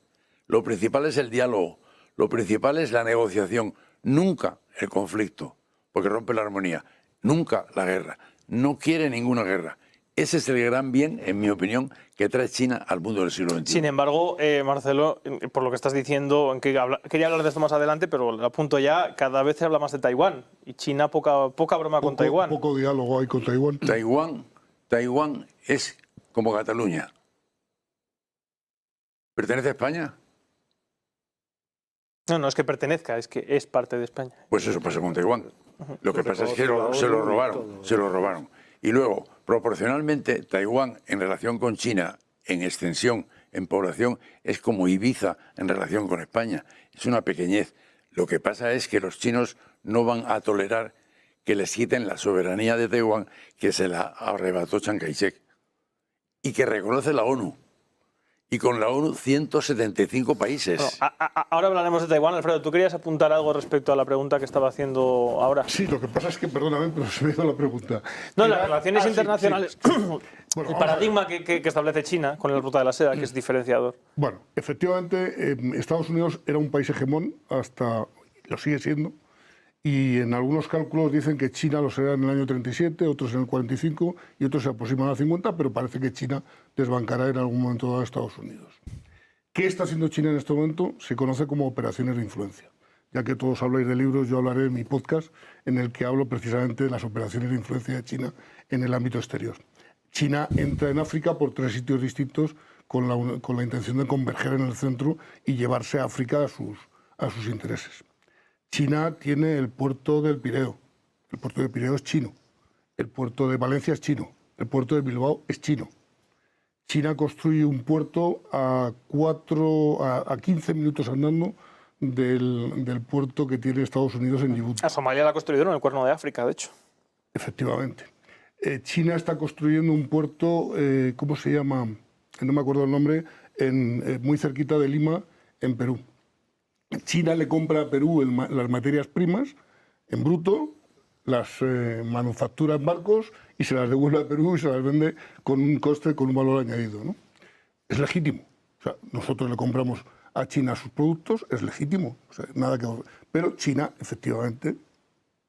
lo principal es el diálogo, lo principal es la negociación, nunca el conflicto, porque rompe la armonía, nunca la guerra, no quiere ninguna guerra. Ese es el gran bien, en mi opinión, que trae China al mundo del siglo XXI. Sin embargo, Marcelo, por lo que estás diciendo, quería hablar de esto más adelante, pero lo apunto ya, cada vez se habla más de Taiwán, y China poca broma con Taiwán. Poco diálogo hay con Taiwán. Taiwán es como Cataluña. ¿Pertenece a España? No es que pertenezca, es que es parte de España. Pues eso pasó con Taiwán. Lo que pasa es que se lo robaron. Y luego, proporcionalmente, Taiwán en relación con China, en extensión, en población, es como Ibiza en relación con España. Es una pequeñez. Lo que pasa es que los chinos no van a tolerar que les quiten la soberanía de Taiwán, que se la arrebató Chiang Kai-shek, y que reconoce la ONU. Y con la ONU 175 países. Bueno, ahora hablaremos de Taiwán. Alfredo, ¿tú querías apuntar algo respecto a la pregunta que estaba haciendo ahora? Sí, lo que pasa es que, perdóname, pero se me hizo la pregunta. No, las relaciones internacionales, sí. Bueno, el paradigma que establece China con la ruta de la seda, que es diferenciador. Bueno, efectivamente, Estados Unidos era un país hegemón hasta, lo sigue siendo, Y en algunos cálculos dicen que China lo será en el año 37, otros en el 45 y otros se aproximan al 50, pero parece que China desbancará en algún momento dado a Estados Unidos. ¿Qué está haciendo China en este momento? Se conoce como operaciones de influencia. Ya que todos habláis de libros, yo hablaré en mi podcast en el que hablo precisamente de las operaciones de influencia de China en el ámbito exterior. China entra en África por 3 sitios distintos con la intención de converger en el centro y llevarse a África a sus intereses. China tiene el puerto del Pireo. El puerto del Pireo es chino. El puerto de Valencia es chino. El puerto de Bilbao es chino. China construye un puerto a 15 minutos andando del puerto que tiene Estados Unidos en Djibouti. A Somalia la construyeron en el Cuerno de África, de hecho. Efectivamente. China está construyendo un puerto, ¿cómo se llama? No me acuerdo el nombre, muy cerquita de Lima, en Perú. China le compra a Perú las materias primas en bruto, las manufactura en barcos y se las devuelve a Perú y se las vende con un coste, con un valor añadido, ¿no? Es legítimo. O sea, nosotros le compramos a China sus productos, es legítimo. O sea, nada que... Pero China, efectivamente...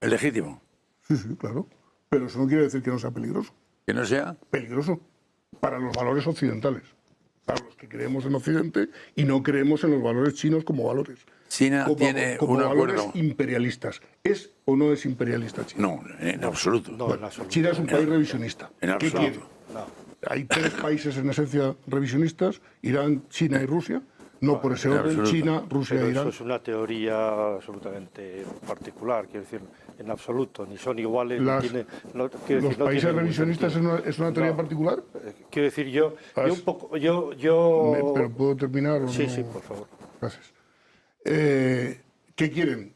¿Es legítimo? Sí, sí, claro. Pero eso no quiere decir que no sea peligroso. ¿Que no sea? Peligroso para los valores occidentales. Para los que creemos en Occidente y no creemos en los valores chinos como valores. China tiene como un valores acuerdo. imperialistas. ¿Es o no es imperialista China? No, en absoluto. No, en absoluto. China es un país revisionista. En ¿Qué absoluto. quiere? Hay 3 países en esencia revisionistas, Irán, China y Rusia. No por ese en orden, absoluto. China, Rusia Pero e Irán. eso es una teoría absolutamente particular, quiero decir, en absoluto, ni son iguales, Las- ni tiene, no, quiero ¿Los decir, no países tiene ningún revisionistas sentido. es una teoría No. particular? Quiero decir, yo un poco, yo... ¿Pero puedo terminar o Sí, no? sí, por favor. Gracias. ¿Qué quieren?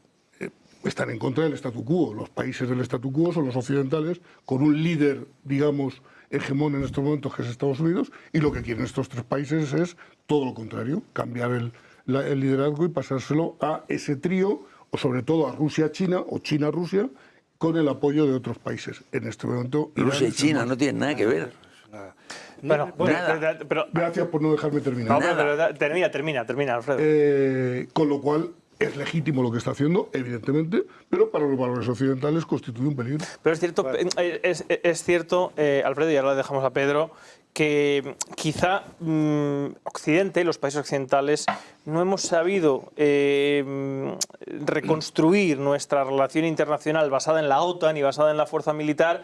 Están en contra del statu quo. Los países del statu quo son los occidentales, con un líder, digamos, hegemón en estos momentos, que es Estados Unidos, y lo que quieren estos 3 países es todo lo contrario, cambiar el liderazgo y pasárselo a ese trío, o sobre todo a Rusia-China o China-Rusia, con el apoyo de otros países. En este momento... Irán Rusia y es el China más- no tienen nada que ver. Bueno, nada. pero... Gracias por no dejarme terminar. No, pero termina, Alfredo. Con lo cual es legítimo lo que está haciendo, evidentemente, pero para los valores occidentales constituye un peligro. Pero es cierto, Alfredo, y ahora le dejamos a Pedro, que quizá Occidente, los países occidentales, no hemos sabido reconstruir nuestra relación internacional basada en la OTAN y basada en la fuerza militar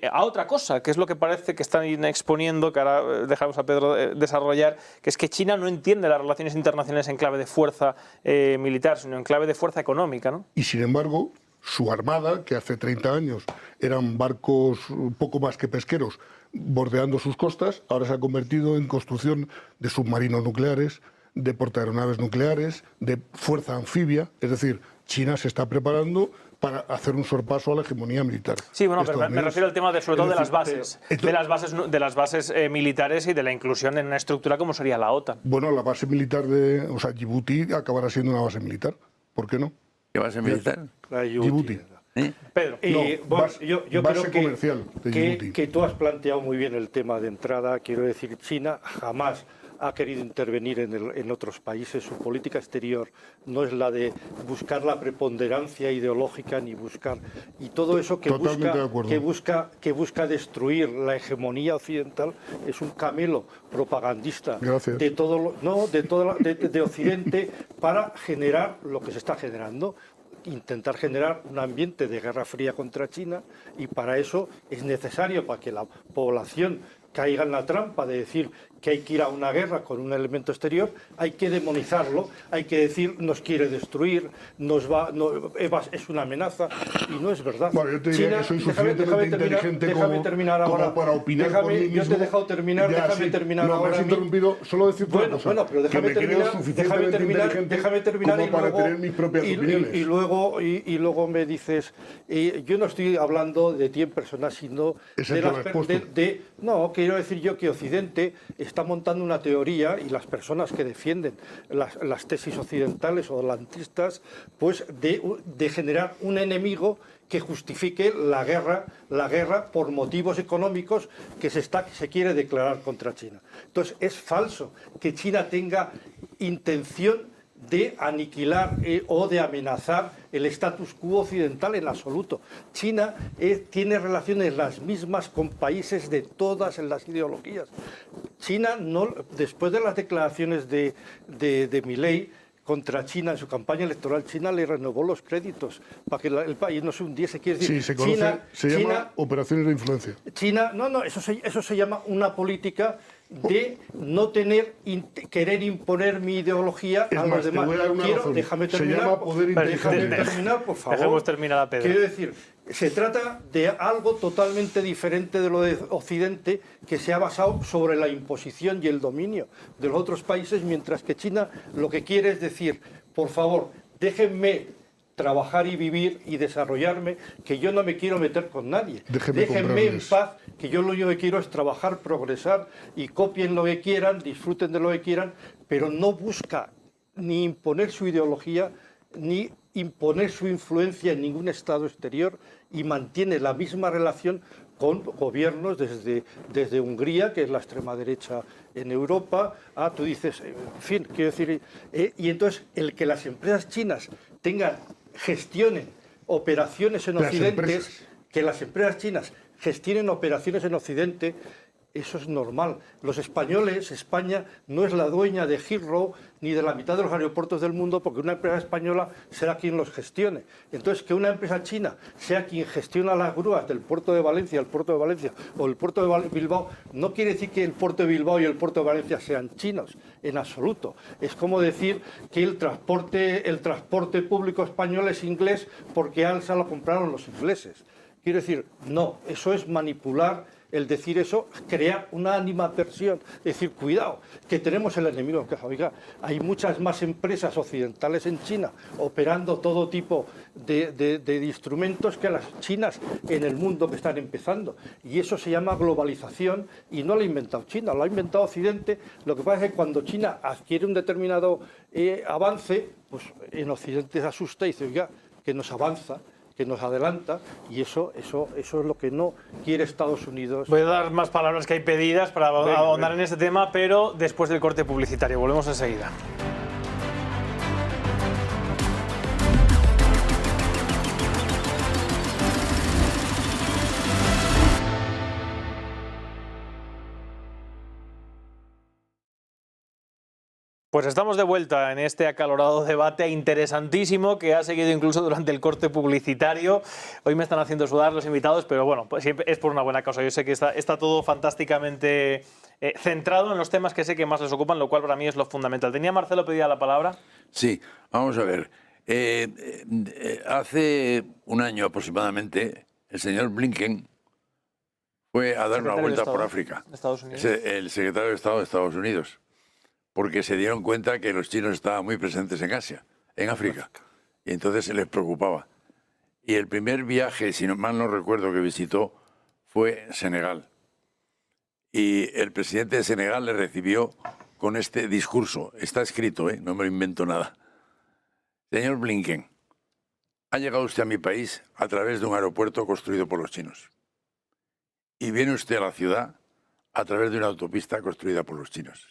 a otra cosa, que es lo que parece que están exponiendo, que ahora dejamos a Pedro desarrollar, que es que China no entiende las relaciones internacionales en clave de fuerza militar, sino en clave de fuerza económica, ¿no? Y sin embargo, su armada, que hace 30 años eran barcos un poco más que pesqueros, bordeando sus costas, ahora se ha convertido en construcción de submarinos nucleares, de portaaeronaves nucleares, de fuerza anfibia, es decir, China se está preparando para hacer un sorpaso a la hegemonía militar. Sí, bueno, pero me refiero al tema sobre todo de las bases, de las bases militares y de la inclusión en una estructura como sería la OTAN. Bueno, la base militar o sea, Djibouti acabará siendo una base militar. ¿Por qué no? ¿Qué base militar? La Djibouti. ¿Eh? Pedro. Bueno, yo base creo comercial de Djibouti. que tú has planteado muy bien el tema de entrada. Quiero decir, China jamás ha querido intervenir en otros países. Su política exterior no es la de buscar la preponderancia ideológica ni buscar y todo eso que busca destruir la hegemonía occidental es un camelo propagandista de Occidente para generar lo que se está generando. Intentar generar un ambiente de guerra fría contra China, y para eso es necesario, para que la población caiga en la trampa de decir que hay que ir a una guerra con un elemento exterior, hay que demonizarlo, hay que decir nos quiere destruir, es una amenaza, y no es verdad. Bueno, yo te diría que soy suficientemente inteligente déjame terminar ahora. como para opinar por mí mismo. Yo te he dejado terminar, Ya, déjame sí. terminar no, ahora. me has interrumpido, solo decirte una cosa. Bueno, pero déjame terminar como para tener mis propias opiniones. Y luego me dices, yo no estoy hablando de ti en persona, sino no, quiero decir yo que Occidente está montando una teoría, y las personas que defienden las tesis occidentales o atlantistas, pues de generar un enemigo que justifique la guerra por motivos económicos que se quiere declarar contra China. Entonces es falso que China tenga intención de aniquilar o de amenazar el status quo occidental en absoluto. China tiene relaciones las mismas con países de todas las ideologías. China, no, después de las declaraciones de Milei contra China en su campaña electoral, China le renovó los créditos para que el país no se hundiese. Quiere decir, Sí, se conoce, se llama operaciones de influencia. China, eso se llama una política de no querer imponer mi ideología a los demás. Déjame terminar, por favor. Dejemos terminar a Pedro. Quiero decir, se trata de algo totalmente diferente de lo de Occidente, que se ha basado sobre la imposición y el dominio de los otros países, mientras que China lo que quiere es decir, por favor, déjenme trabajar y vivir y desarrollarme, que yo no me quiero meter con nadie. Déjenme en paz, que yo lo único que quiero es trabajar, progresar, y copien lo que quieran, disfruten de lo que quieran, pero no busca ni imponer su ideología, ni imponer su influencia en ningún estado exterior, y mantiene la misma relación con gobiernos desde Hungría, que es la extrema derecha en Europa, tú dices, en fin, quiero decir, y entonces el que las empresas chinas gestionen operaciones en Occidente, que las empresas chinas gestionen operaciones en Occidente, eso es normal. Los españoles, España no es la dueña de Heathrow ni de la mitad de los aeropuertos del mundo, porque una empresa española será quien los gestione. Entonces, que una empresa china sea quien gestiona las grúas del puerto de Valencia, el puerto de Valencia o el puerto de Bilbao, no quiere decir que el puerto de Bilbao y el puerto de Valencia sean chinos, en absoluto. Es como decir que el transporte público español es inglés porque Alsa lo compraron los ingleses. Quiero decir, no, eso es manipular. El decir eso, crear una animadversión, decir, cuidado, que tenemos el enemigo en casa. Oiga, hay muchas más empresas occidentales en China operando todo tipo de instrumentos que las chinas en el mundo que están empezando. Y eso se llama globalización, y no lo ha inventado China, lo ha inventado Occidente. Lo que pasa es que cuando China adquiere un determinado avance, pues en Occidente se asusta y dice, oiga, que nos avanza, que nos adelanta, y eso es lo que no quiere Estados Unidos. Voy a dar más palabras que hay pedidas para ahondar en este tema, pero después del corte publicitario. Volvemos enseguida. Pues estamos de vuelta en este acalorado debate interesantísimo que ha seguido incluso durante el corte publicitario. Hoy me están haciendo sudar los invitados, pero bueno, pues siempre es por una buena causa. Yo sé que está todo fantásticamente centrado en los temas que sé que más les ocupan, lo cual para mí es lo fundamental. ¿Tenía Marcelo pedida la palabra? Sí, vamos a ver. Hace un año aproximadamente, el señor Blinken fue a dar una vuelta por África. Estados Unidos. El secretario de Estado de Estados Unidos. Porque se dieron cuenta que los chinos estaban muy presentes en Asia, en África, y entonces se les preocupaba. Y el primer viaje, si no mal no recuerdo, que visitó fue Senegal. Y el presidente de Senegal le recibió con este discurso. Está escrito, no me lo invento nada. Señor Blinken, ha llegado usted a mi país a través de un aeropuerto construido por los chinos. Y viene usted a la ciudad a través de una autopista construida por los chinos.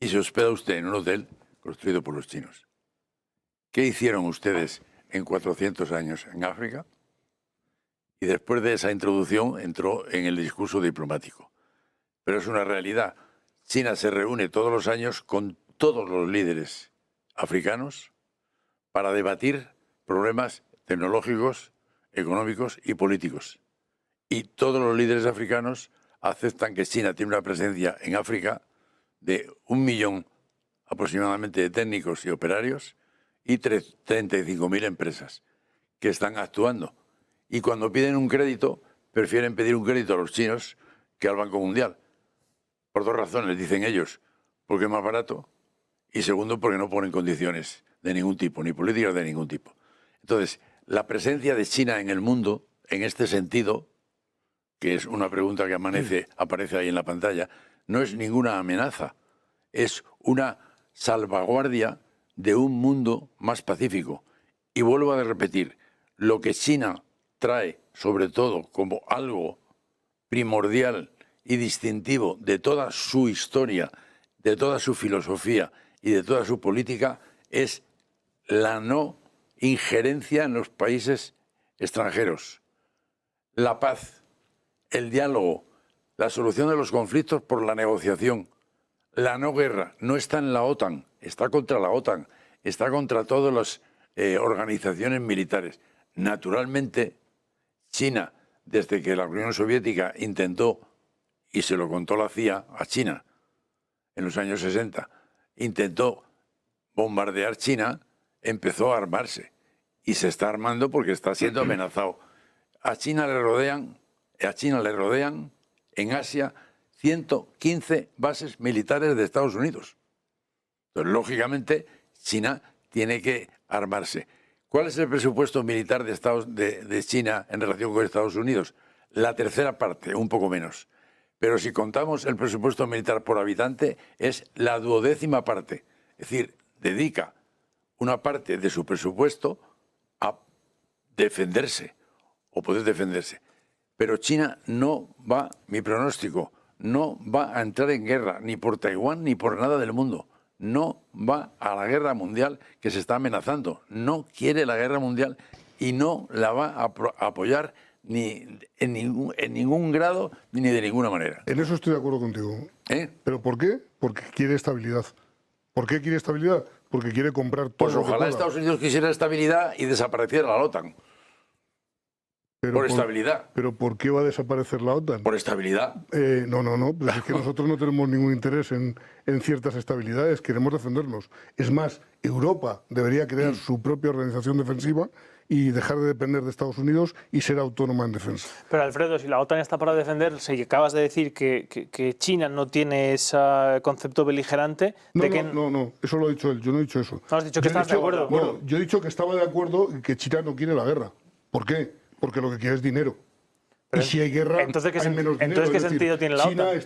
Y se hospeda usted en un hotel construido por los chinos. ¿Qué hicieron ustedes en 400 años en África? Y después de esa introducción entró en el discurso diplomático. Pero es una realidad. China se reúne todos los años con todos los líderes africanos para debatir problemas tecnológicos, económicos y políticos. Y todos los líderes africanos aceptan que China tiene una presencia en África de 1 millón aproximadamente de técnicos y operarios y 35.000 empresas que están actuando. Y cuando piden un crédito, prefieren pedir un crédito a los chinos que al Banco Mundial. Por dos razones, dicen ellos. Porque es más barato y segundo, porque no ponen condiciones de ningún tipo, ni políticas de ningún tipo. Entonces, la presencia de China en el mundo, en este sentido, que es una pregunta que aparece ahí en la pantalla, no es ninguna amenaza, es una salvaguardia de un mundo más pacífico. Y vuelvo a repetir, lo que China trae, sobre todo, como algo primordial y distintivo de toda su historia, de toda su filosofía y de toda su política, es la no injerencia en los países extranjeros. La paz, el diálogo, la solución de los conflictos por la negociación, la no guerra, no está en la OTAN, está contra la OTAN, está contra todas las organizaciones militares. Naturalmente, China, desde que la Unión Soviética intentó, y se lo contó la CIA a China en los años 60, intentó bombardear China, empezó a armarse. Y se está armando porque está siendo amenazado. A China le rodean en Asia 115 bases militares de Estados Unidos. Entonces, lógicamente, China tiene que armarse. ¿Cuál es el presupuesto militar de China en relación con Estados Unidos? La tercera parte, un poco menos. Pero si contamos el presupuesto militar por habitante, es la 12ª parte. Es decir, dedica una parte de su presupuesto a defenderse o poder defenderse. Pero China no va, mi pronóstico, no va a entrar en guerra ni por Taiwán ni por nada del mundo. No va a la guerra mundial que se está amenazando. No quiere la guerra mundial y no la va a apoyar ni en ningún grado ni de ninguna manera. En eso estoy de acuerdo contigo. ¿Pero por qué? Porque quiere estabilidad. ¿Por qué quiere estabilidad? Porque quiere comprar todo. Pues ojalá Estados Unidos quisiera estabilidad y desapareciera la OTAN. Por estabilidad. ¿Pero por qué va a desaparecer la OTAN? Por estabilidad. No. Pues es que nosotros no tenemos ningún interés en ciertas estabilidades. Queremos defendernos. Es más, Europa debería crear su propia organización defensiva y dejar de depender de Estados Unidos y ser autónoma en defensa. Pero Alfredo, si la OTAN está para defenderse y acabas de decir que China no tiene ese concepto beligerante... No, eso lo ha dicho él, yo no he dicho eso. ¿No has dicho que estás de acuerdo? Bueno, yo he dicho que estaba de acuerdo en que China no quiere la guerra. ¿Por qué? Porque lo que quiere es dinero. Pero y si hay guerra, entonces, hay menos dinero. ¿qué sentido tiene la OTAN?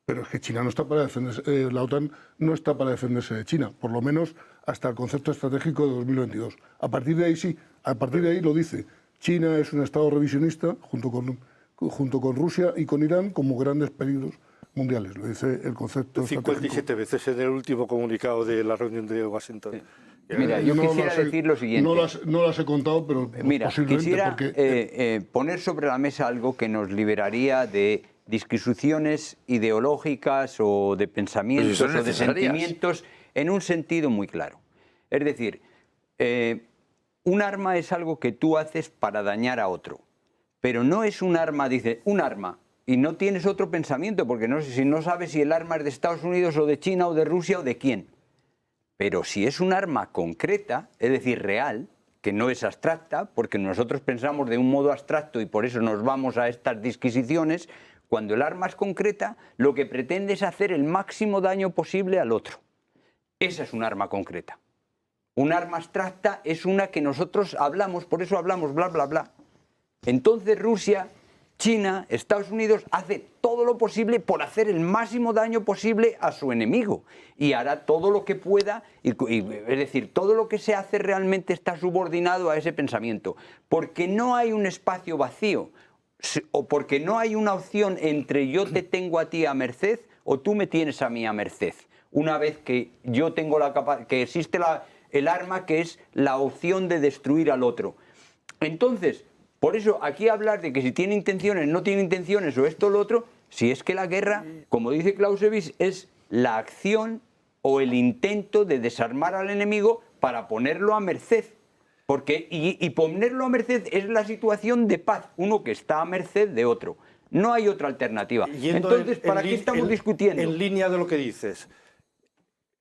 Pero es que China no está para defenderse, la OTAN no está para defenderse de China, por lo menos hasta el concepto estratégico de 2022. A partir de ahí sí, a partir de ahí lo dice. China es un estado revisionista junto con Rusia y con Irán como grandes peligros mundiales, lo dice el concepto 57 veces en el último comunicado de la reunión de Washington. Sí. Mira, yo quisiera decir lo siguiente. No las he contado, pero mira, posiblemente quisiera porque... poner sobre la mesa algo que nos liberaría de disquisiciones ideológicas o de pensamientos o de sentimientos en un sentido muy claro. Es decir, un arma es algo que tú haces para dañar a otro, pero no es un arma, dice, un arma, y no tienes otro pensamiento, porque si no sabes si el arma es de Estados Unidos o de China o de Rusia o de quién. Pero si es un arma concreta, es decir, real, que no es abstracta, porque nosotros pensamos de un modo abstracto y por eso nos vamos a estas disquisiciones, cuando el arma es concreta, lo que pretende es hacer el máximo daño posible al otro. Esa es un arma concreta. Un arma abstracta es una que nosotros hablamos, por eso hablamos bla, bla, bla. Entonces Rusia, China, Estados Unidos hace todo lo posible por hacer el máximo daño posible a su enemigo y hará todo lo que pueda, es decir, todo lo que se hace realmente está subordinado a ese pensamiento, porque no hay un espacio vacío o porque no hay una opción entre yo te tengo a ti a merced o tú me tienes a mí a merced. Una vez que yo tengo que existe el arma que es la opción de destruir al otro. Entonces, por eso aquí hablar de que si tiene intenciones, no tiene intenciones o esto o lo otro, si es que la guerra, como dice Clausewitz, es la acción o el intento de desarmar al enemigo para ponerlo a merced. Y ponerlo a merced es la situación de paz, uno que está a merced de otro. No hay otra alternativa. Entonces, ¿para qué estamos discutiendo? En línea de lo que dices,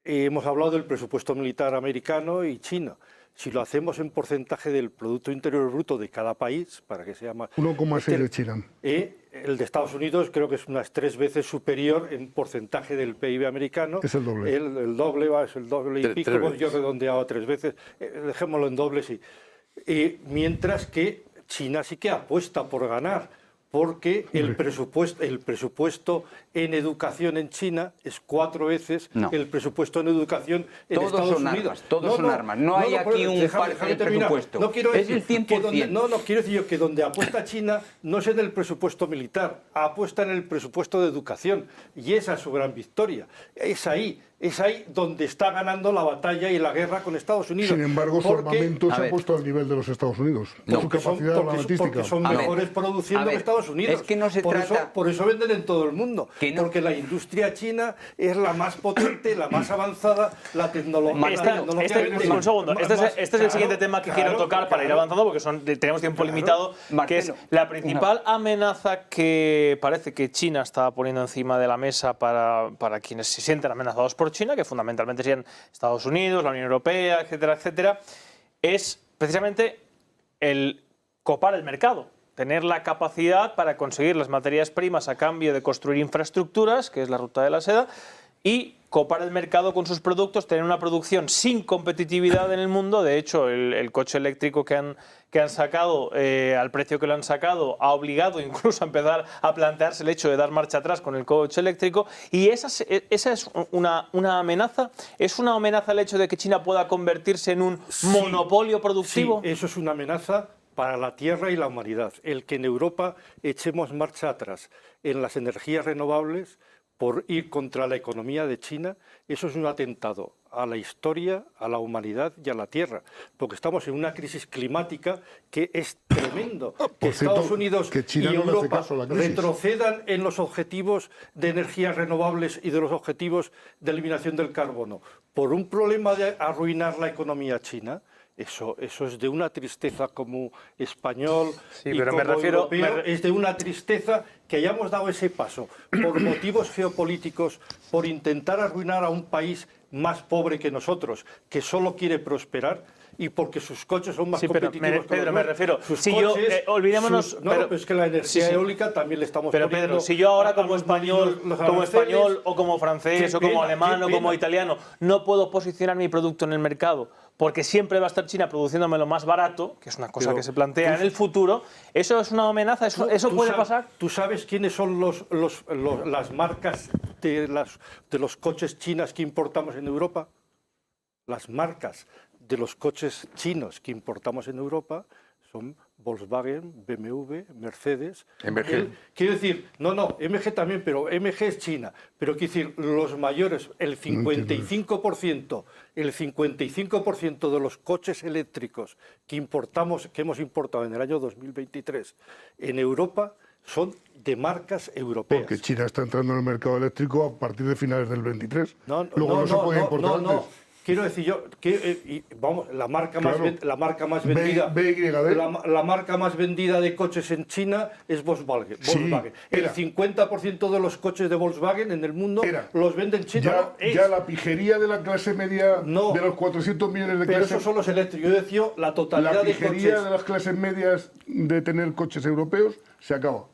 hemos hablado del presupuesto militar americano y China. Si lo hacemos en porcentaje del Producto Interior Bruto de cada país, para que sea más... 1,6 de China. El de Estados Unidos creo que es unas 3 veces superior en porcentaje del PIB americano. Es el doble. El doble, es el doble y pico, yo he redondeado 3 veces. Dejémoslo en doble, sí. Mientras que China sí que apuesta por ganar, porque el presupuesto en educación en China es 4 veces el presupuesto en educación en Estados Unidos. Todos son armas. No hay aquí un parte del presupuesto. No quiero es el 100%. Quiero decir yo que donde apuesta China no es en el presupuesto militar, apuesta en el presupuesto de educación. Y esa es su gran victoria. Es ahí. es ahí donde está ganando la batalla y la guerra con Estados Unidos. Sin embargo, su armamento se ha puesto al nivel de los Estados Unidos, por su capacidad armamentística. Porque son mejores produciendo que Estados Unidos. Es que no se trata... por eso venden en todo el mundo. Porque la industria china es la más potente, la más avanzada, la tecnología... Un segundo, este es el siguiente tema que quiero tocar para ir avanzando, porque tenemos tiempo limitado, que es la principal amenaza que parece que China está poniendo encima de la mesa para quienes se sienten amenazados por China, que fundamentalmente serían Estados Unidos, la Unión Europea, etcétera, etcétera, es precisamente el copar el mercado, tener la capacidad para conseguir las materias primas a cambio de construir infraestructuras, que es la ruta de la seda, y copar el mercado con sus productos, tener una producción sin competitividad en el mundo. De hecho, el coche eléctrico que han sacado, al precio que lo han sacado, ha obligado incluso a empezar a plantearse el hecho de dar marcha atrás con el coche eléctrico. Y esa es una amenaza. ¿Es una amenaza el hecho de que China pueda convertirse en un monopolio productivo? Sí, eso es una amenaza para la Tierra y la humanidad. El que en Europa echemos marcha atrás en las energías renovables por ir contra la economía de China, eso es un atentado a la historia, a la humanidad y a la Tierra, porque estamos en una crisis climática que es tremendo. Que Estados Unidos y Europa retrocedan en los objetivos de energías renovables y de los objetivos de eliminación del carbono por un problema de arruinar la economía china. Eso es de una tristeza como español y como europeo, es de una tristeza que hayamos dado ese paso por motivos geopolíticos, por intentar arruinar a un país más pobre que nosotros, que solo quiere prosperar, y porque sus coches son más competitivos. Pedro, me refiero, si yo, olvidémonos... pero es que la energía eólica también le estamos poniendo... Pero Pedro, si yo ahora como español o como francés o como alemán o como italiano no puedo posicionar mi producto en el mercado porque siempre va a estar China produciéndomelo más barato, que es una cosa que se plantea en el futuro, ¿eso es una amenaza? ¿Eso puede pasar? ¿Tú sabes quiénes son las marcas de los coches chinas que importamos en Europa? Las marcas de los coches chinos que importamos en Europa son Volkswagen, BMW, Mercedes. MG. Quiero decir, MG también, pero MG es China. Pero quiero decir, los mayores, el 55% de los coches eléctricos que hemos importado en el año 2023 en Europa son de marcas europeas. Porque China está entrando en el mercado eléctrico a partir de finales del 23. Luego no se puede importar antes. Quiero decir yo que la marca más vendida, la marca más vendida de coches en China es Volkswagen. Sí, el 50% de los coches de Volkswagen en el mundo los venden en China. Ya la pijería de la clase media, de los 400 millones de clases... Pero esos son los eléctricos. Yo decía la totalidad de coches. La pijería de las clases medias de tener coches europeos se acaba.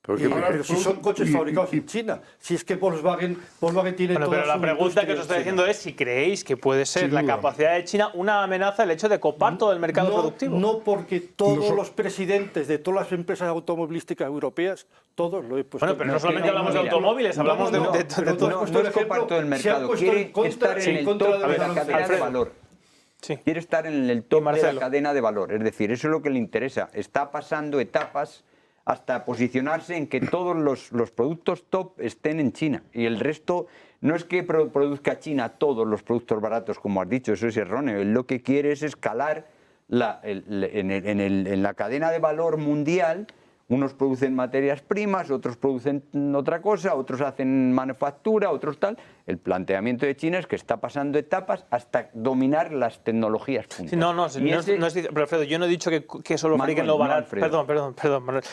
Pero si son coches fabricados en China, si es que Volkswagen tiene toda pero la pregunta que os estoy haciendo es si creéis que puede ser la capacidad de China una amenaza el hecho de copar todo el mercado productivo. No, porque todos los presidentes de todas las empresas automovilísticas europeas, todos lo he puesto. Bueno, pero no solamente hablamos de automóviles, hablamos de todo. No es copar todo el mercado, quiere estar en el top de la cadena de valor. Quiere estar en el top de la cadena de valor, es decir, eso es lo que le interesa. Está pasando etapas hasta posicionarse en que todos los productos top estén en China y el resto no es que produzca China todos los productos baratos, como has dicho, eso es erróneo. Él lo que quiere es escalar en la cadena de valor mundial. Unos producen materias primas, otros producen otra cosa, otros hacen manufactura, otros tal. El planteamiento de China es que está pasando etapas hasta dominar las tecnologías puntas. Sí, pero Alfredo, yo no he dicho que solo fabriquen lo barato. Perdón, Manuel.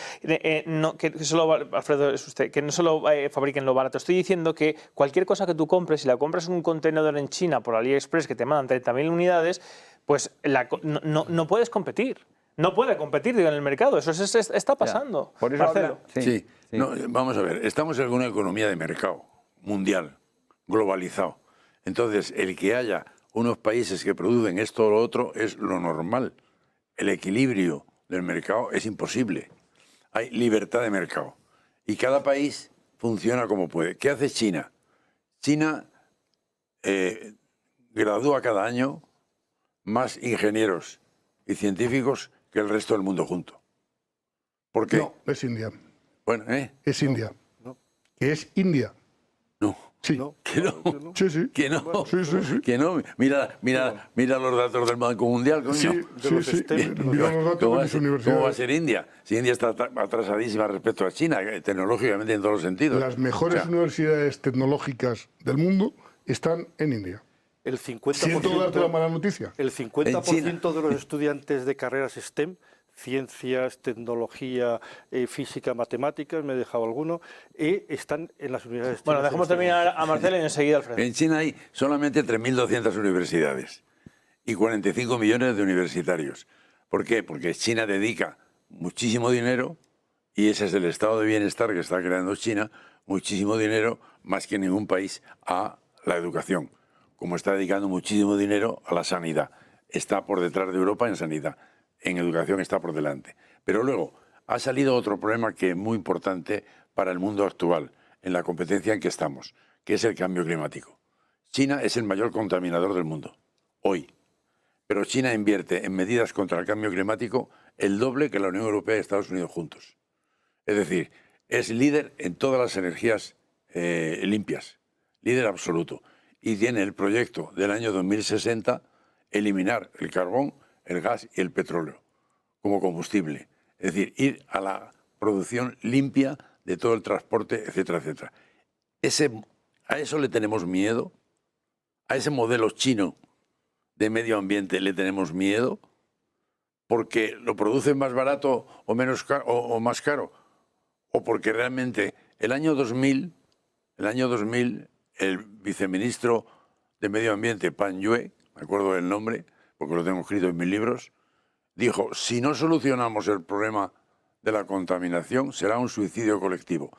Alfredo, es usted, que no solo fabriquen lo barato. Estoy diciendo que cualquier cosa que tú compres, si la compras en un contenedor en China por AliExpress que te mandan 30.000 unidades, pues no puedes competir. No puede competir en el mercado, eso está pasando. Por eso sí. No, vamos a ver, estamos en una economía de mercado mundial, globalizado. Entonces, el que haya unos países que producen esto o lo otro es lo normal. El equilibrio del mercado es imposible. Hay libertad de mercado. Y cada país funciona como puede. ¿Qué hace China? China gradúa cada año más ingenieros y científicos que el resto del mundo junto. ¿Por qué? No, es India. Bueno, Es India. No. ¿Que es India? No. Sí. No. Que no. Sí, sí. Que no. Sí, sí, sí. Que no. Mira los datos del Banco Mundial, coño. Sí, de los STEM. Mira los datos de mis universidades. ¿Cómo va a ser India? Si India está atrasadísima respecto a China, tecnológicamente en todos los sentidos. Las mejores universidades tecnológicas del mundo están en India. El 50%, Siento darte la mala noticia. el 50% de los estudiantes de carreras STEM, ciencias, tecnología, física, matemáticas, me he dejado alguno, están en las universidades. Bueno, dejamos terminar a Marcelo y enseguida Alfredo. En China hay solamente 3.200 universidades y 45 millones de universitarios. ¿Por qué? Porque China dedica muchísimo dinero, y ese es el estado de bienestar que está creando China, muchísimo dinero, más que ningún país, a la educación, como está dedicando muchísimo dinero a la sanidad. Está por detrás de Europa en sanidad, en educación está por delante. Pero luego ha salido otro problema que es muy importante para el mundo actual, en la competencia en que estamos, que es el cambio climático. China es el mayor contaminador del mundo, hoy. Pero China invierte en medidas contra el cambio climático el doble que la Unión Europea y Estados Unidos juntos. Es decir, es líder en todas las energías limpias, líder absoluto. Y tiene el proyecto del año 2060 eliminar el carbón, el gas y el petróleo como combustible. Es decir, ir a la producción limpia de todo el transporte, etcétera, etcétera. ¿A eso le tenemos miedo? ¿A ese modelo chino de medio ambiente le tenemos miedo? ¿Porque lo producen más barato o menos caro, o más caro? ¿O porque realmente el año 2000, el viceministro de Medio Ambiente, Pan Yue, me acuerdo del nombre, porque lo tengo escrito en mis libros, dijo, si no solucionamos el problema de la contaminación, será un suicidio colectivo.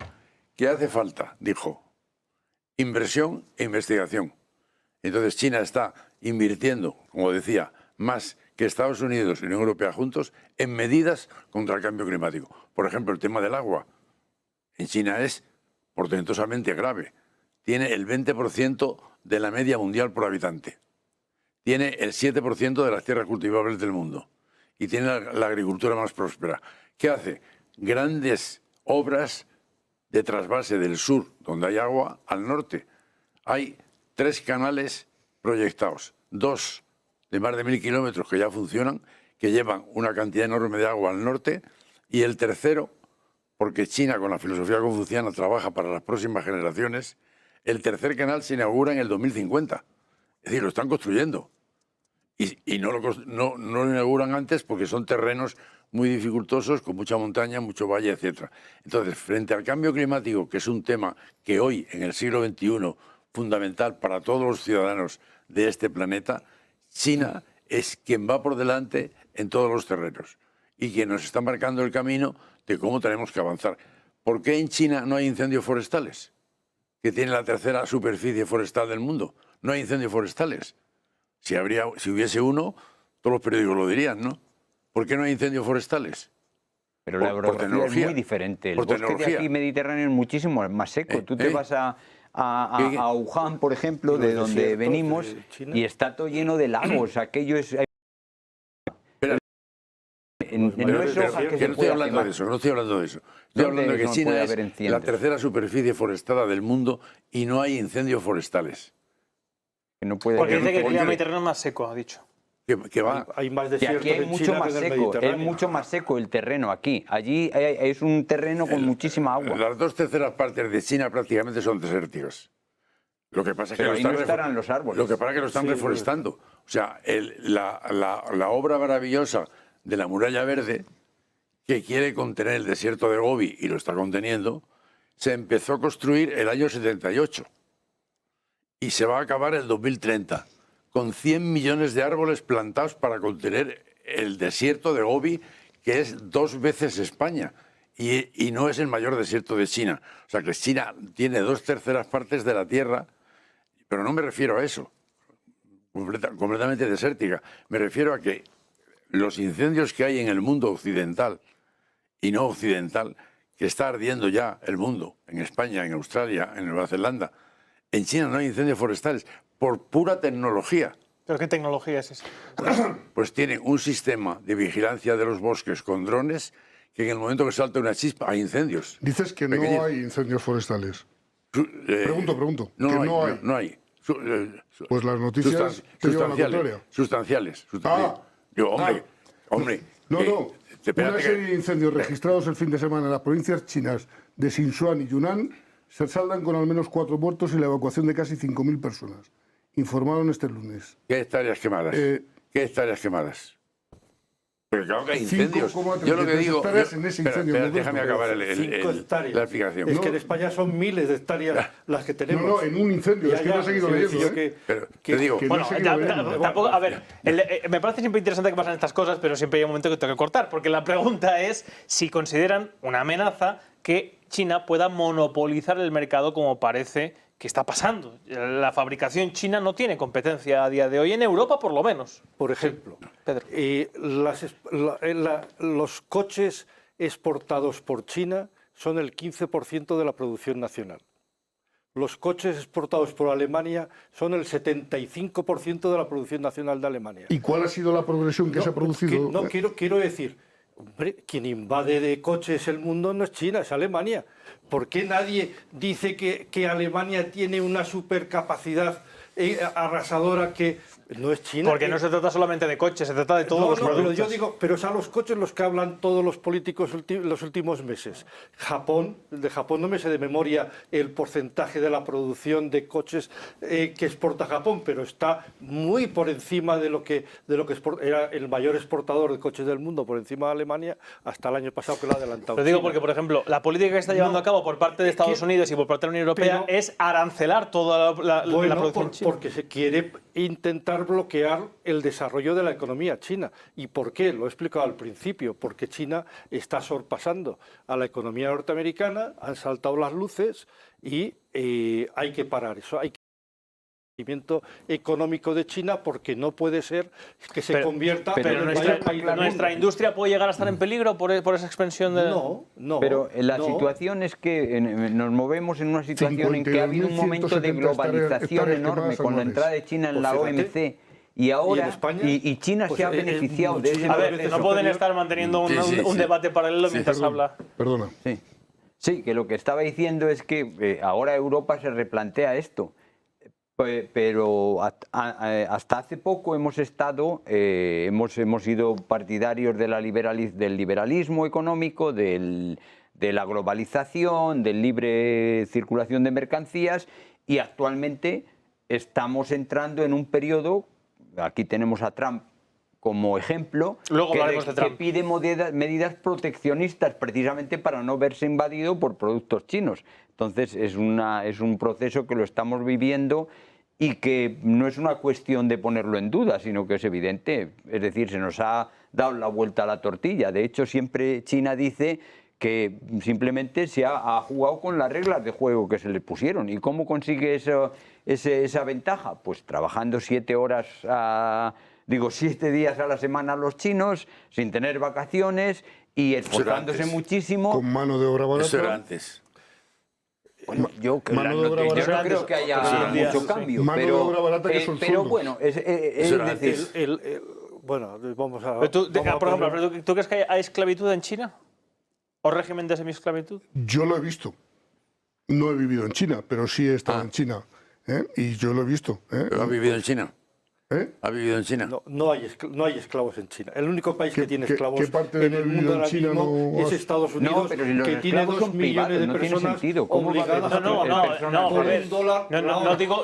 ¿Qué hace falta? Dijo, inversión e investigación. Entonces China está invirtiendo, como decía, más que Estados Unidos y la Unión Europea juntos en medidas contra el cambio climático. Por ejemplo, el tema del agua. En China es portentosamente grave. Tiene el 20% de la media mundial por habitante. Tiene el 7% de las tierras cultivables del mundo. Y tiene la agricultura más próspera. ¿Qué hace? Grandes obras de trasvase del sur, donde hay agua, al norte. Hay 3 canales proyectados, 2 de más de 1.000 kilómetros que ya funcionan, que llevan una cantidad enorme de agua al norte, y el tercero, porque China con la filosofía confuciana trabaja para las próximas generaciones, el tercer canal se inaugura en el 2050. Es decir, lo están construyendo. Y no lo inauguran antes porque son terrenos muy dificultosos, con mucha montaña, mucho valle, etc. Entonces, frente al cambio climático, que es un tema que hoy, en el siglo XXI, fundamental para todos los ciudadanos de este planeta, China es quien va por delante en todos los terrenos y quien nos está marcando el camino de cómo tenemos que avanzar. ¿Por qué en China no hay incendios forestales? Que tiene la tercera superficie forestal del mundo. No hay incendios forestales. Si hubiese uno, todos los periódicos lo dirían, ¿no? ¿Por qué no hay incendios forestales? Pero la orografía es muy diferente. El bosque de aquí mediterráneo es muchísimo más seco. Tú te vas a Wuhan, por ejemplo, de donde venimos, y está todo lleno de lagos. Aquello es... No estoy hablando de eso, no estoy hablando de eso. Estoy hablando de que China es la tercera superficie forestada del mundo y no hay incendios forestales. Porque dice que el clima mediterráneo es más seco, ha dicho. Que va. Hay más Y desiertos aquí hay en mucho China más que en el seco, es Mediterráneo. mucho más seco el terreno aquí. Allí es un terreno con muchísima agua. Las 2/3 partes de China prácticamente son desérticas. Lo que pasa es que Pero ahí no estarán los árboles. Lo que pasa es que lo están reforestando. O sea, la obra maravillosa de la Muralla Verde, que quiere contener el desierto de Gobi, y lo está conteniendo, se empezó a construir el año 78 y se va a acabar el 2030, con 100 millones de árboles plantados para contener el desierto de Gobi, que es 2 veces España, y no es el mayor desierto de China. O sea que China tiene 2/3 partes de la tierra, pero no me refiero a eso, completamente desértica. Me refiero a que los incendios que hay en el mundo occidental y no occidental, que está ardiendo ya el mundo, en España, en Australia, en Nueva Zelanda, en China no hay incendios forestales, por pura tecnología. ¿Pero qué tecnología es esa? Pues tienen un sistema de vigilancia de los bosques con drones que en el momento que salta una chispa hay incendios. Dices que no hay incendios forestales. Pregunto. No, que hay, no hay. Pues las noticias te llevan a la contraria. Sustanciales. Hombre. Una Espérate serie de incendios registrados el fin de semana en las provincias chinas de Sichuan y Yunnan se saldan con al menos 4 muertos y la evacuación de casi 5.000 personas. Informaron este lunes. ¿Qué hectáreas quemadas? ¿Qué hectáreas quemadas? Pero claro que hay incendios. 5,33 Yo lo que digo... hectáreas en ese incendio Espera, concreto. déjame acabar 5 hectáreas. la explicación. Es que en España son miles de hectáreas las que tenemos. No, en un incendio. Es que no he seguido leyendo. Pero te digo... que no Bueno, he seguido leyendo. tampoco, a ver, me parece siempre interesante que pasan estas cosas, pero siempre hay un momento que tengo que cortar, porque la pregunta es si consideran una amenaza que China pueda monopolizar el mercado como parece que está pasando. La fabricación china no tiene competencia a día de hoy, en Europa por lo menos. Por ejemplo, Pedro. los coches exportados por China son el 15% de la producción nacional. Los coches exportados por Alemania son el 75% de la producción nacional de Alemania. ¿Y cuál ha sido la progresión que se ha producido? Quiero decir, hombre, quien invade de coches el mundo no es China, es Alemania. ¿Por qué nadie dice que Alemania tiene una supercapacidad arrasadora que no es China? Porque no se trata solamente de coches, se trata de todos los productos. Pero yo digo, pero es a los coches los que hablan todos los políticos los últimos meses. De Japón no me sé de memoria el porcentaje de la producción de coches que exporta Japón, pero está muy por encima de lo que era el mayor exportador de coches del mundo, por encima de Alemania, hasta el año pasado que lo ha adelantado. Lo digo China. porque, por ejemplo, la política que está llevando a cabo por parte de Estados Unidos y por parte de la Unión Europea es arancelar toda la producción china. Porque se quiere intentar bloquear el desarrollo de la economía china. ¿Y por qué? Lo he explicado al principio. Porque China está sorpasando a la economía norteamericana, han saltado las luces y hay que parar eso. Hay que crecimiento económico de China porque no puede ser que se convierta pero en el nuestra, mayor país del ¿nuestra mundo. industria puede llegar a estar en peligro por esa expansión de...? No. Pero la situación es que nos movemos en una situación en que ha habido un momento de globalización enorme con la entrada de China en la OMC. Y ahora, y China se ha beneficiado de ese... A ver, no pueden estar manteniendo un debate paralelo mientras habla. Perdona. Sí, que lo que estaba diciendo es que ahora Europa se replantea esto. Pero hasta hace poco hemos sido partidarios del liberalismo económico, de la globalización, del libre circulación de mercancías, y actualmente estamos entrando en un periodo, aquí tenemos a Trump como ejemplo, que pide medidas proteccionistas precisamente para no verse invadido por productos chinos. Entonces es un proceso que lo estamos viviendo y que no es una cuestión de ponerlo en duda, sino que es evidente. Es decir, se nos ha dado la vuelta a la tortilla. De hecho, siempre China dice que simplemente se ha jugado con las reglas de juego que se le pusieron. ¿Y cómo consigue esa ventaja? Pues trabajando 7 días a la semana los chinos, sin tener vacaciones y esforzándose muchísimo. Con mano de obra barata. Eso era antes. Bueno, yo no creo que haya mucho cambio, pero bueno, es decir... Bueno, vamos a... Por ejemplo, ¿tú crees que hay esclavitud en China? ¿O régimen de semiesclavitud? Yo lo he visto. No he vivido en China, pero sí he estado en China. Y yo lo he visto. ¿Pero ha vivido en China? ¿Ha vivido en China? No hay esclavos en China. El único país que tiene esclavos ¿qué parte de en el mundo ahora mismo es Estados Unidos, pero si los que tiene 2 millones de personas obligadas a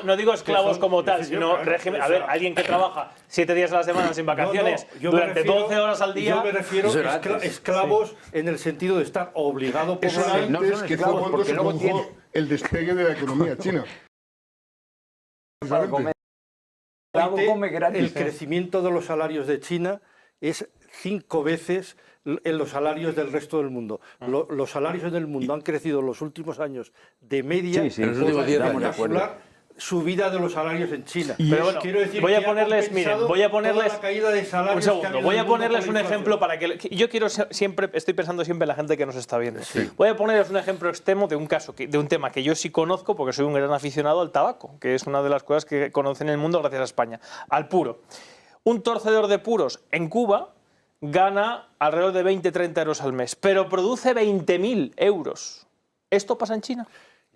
No digo esclavos como tal, sino régimen. A ver, alguien que trabaja 7 días a la semana sin vacaciones, durante 12 horas al día... Yo me refiero a esclavos en el sentido de estar obligado por la ley. No son esclavos porque luego tiene el despegue de la economía china. El crecimiento de los salarios de China es 5 veces en los salarios del resto del mundo. Los salarios en el mundo han crecido en los últimos años de media, en los últimos 10 años. Subida de los salarios en China. Pero bueno, quiero decir voy a que ponerles, miren, voy a ponerles la caída de salarios un segundo, voy a ponerles un ejemplo para que yo quiero siempre, estoy pensando siempre en la gente que nos está viendo. Sí. Voy a ponerles un ejemplo extremo de un caso, de un tema que yo sí conozco porque soy un gran aficionado al tabaco, que es una de las cosas que conocen en el mundo gracias a España, al puro. Un torcedor de puros en Cuba gana alrededor de 20-30 euros al mes, pero produce 20.000 euros. ¿Esto pasa en China?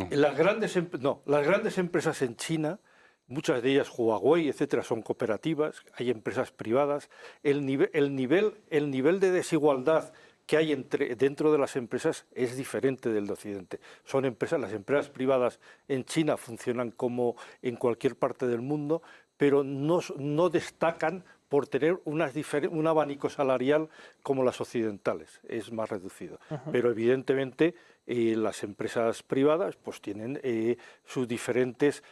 Las grandes empresas en China, muchas de ellas Huawei, etcétera, son cooperativas, hay empresas privadas. El nivel de desigualdad que hay dentro de las empresas es diferente del de Occidente. Las empresas privadas en China funcionan como en cualquier parte del mundo, pero no destacan por tener un abanico salarial como las occidentales, es más reducido. Pero evidentemente las empresas privadas pues tienen sus diferentes...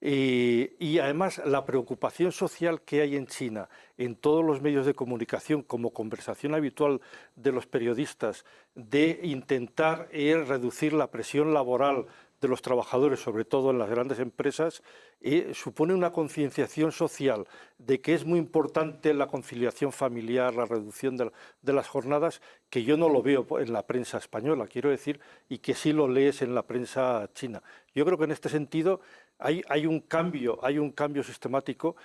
y además la preocupación social que hay en China en todos los medios de comunicación como conversación habitual de los periodistas de intentar reducir la presión laboral de los trabajadores, sobre todo en las grandes empresas, supone una concienciación social de que es muy importante la conciliación familiar, la reducción de las jornadas, que yo no lo veo en la prensa española, quiero decir, y que sí lo lees en la prensa china. Yo creo que en este sentido hay un cambio sistemático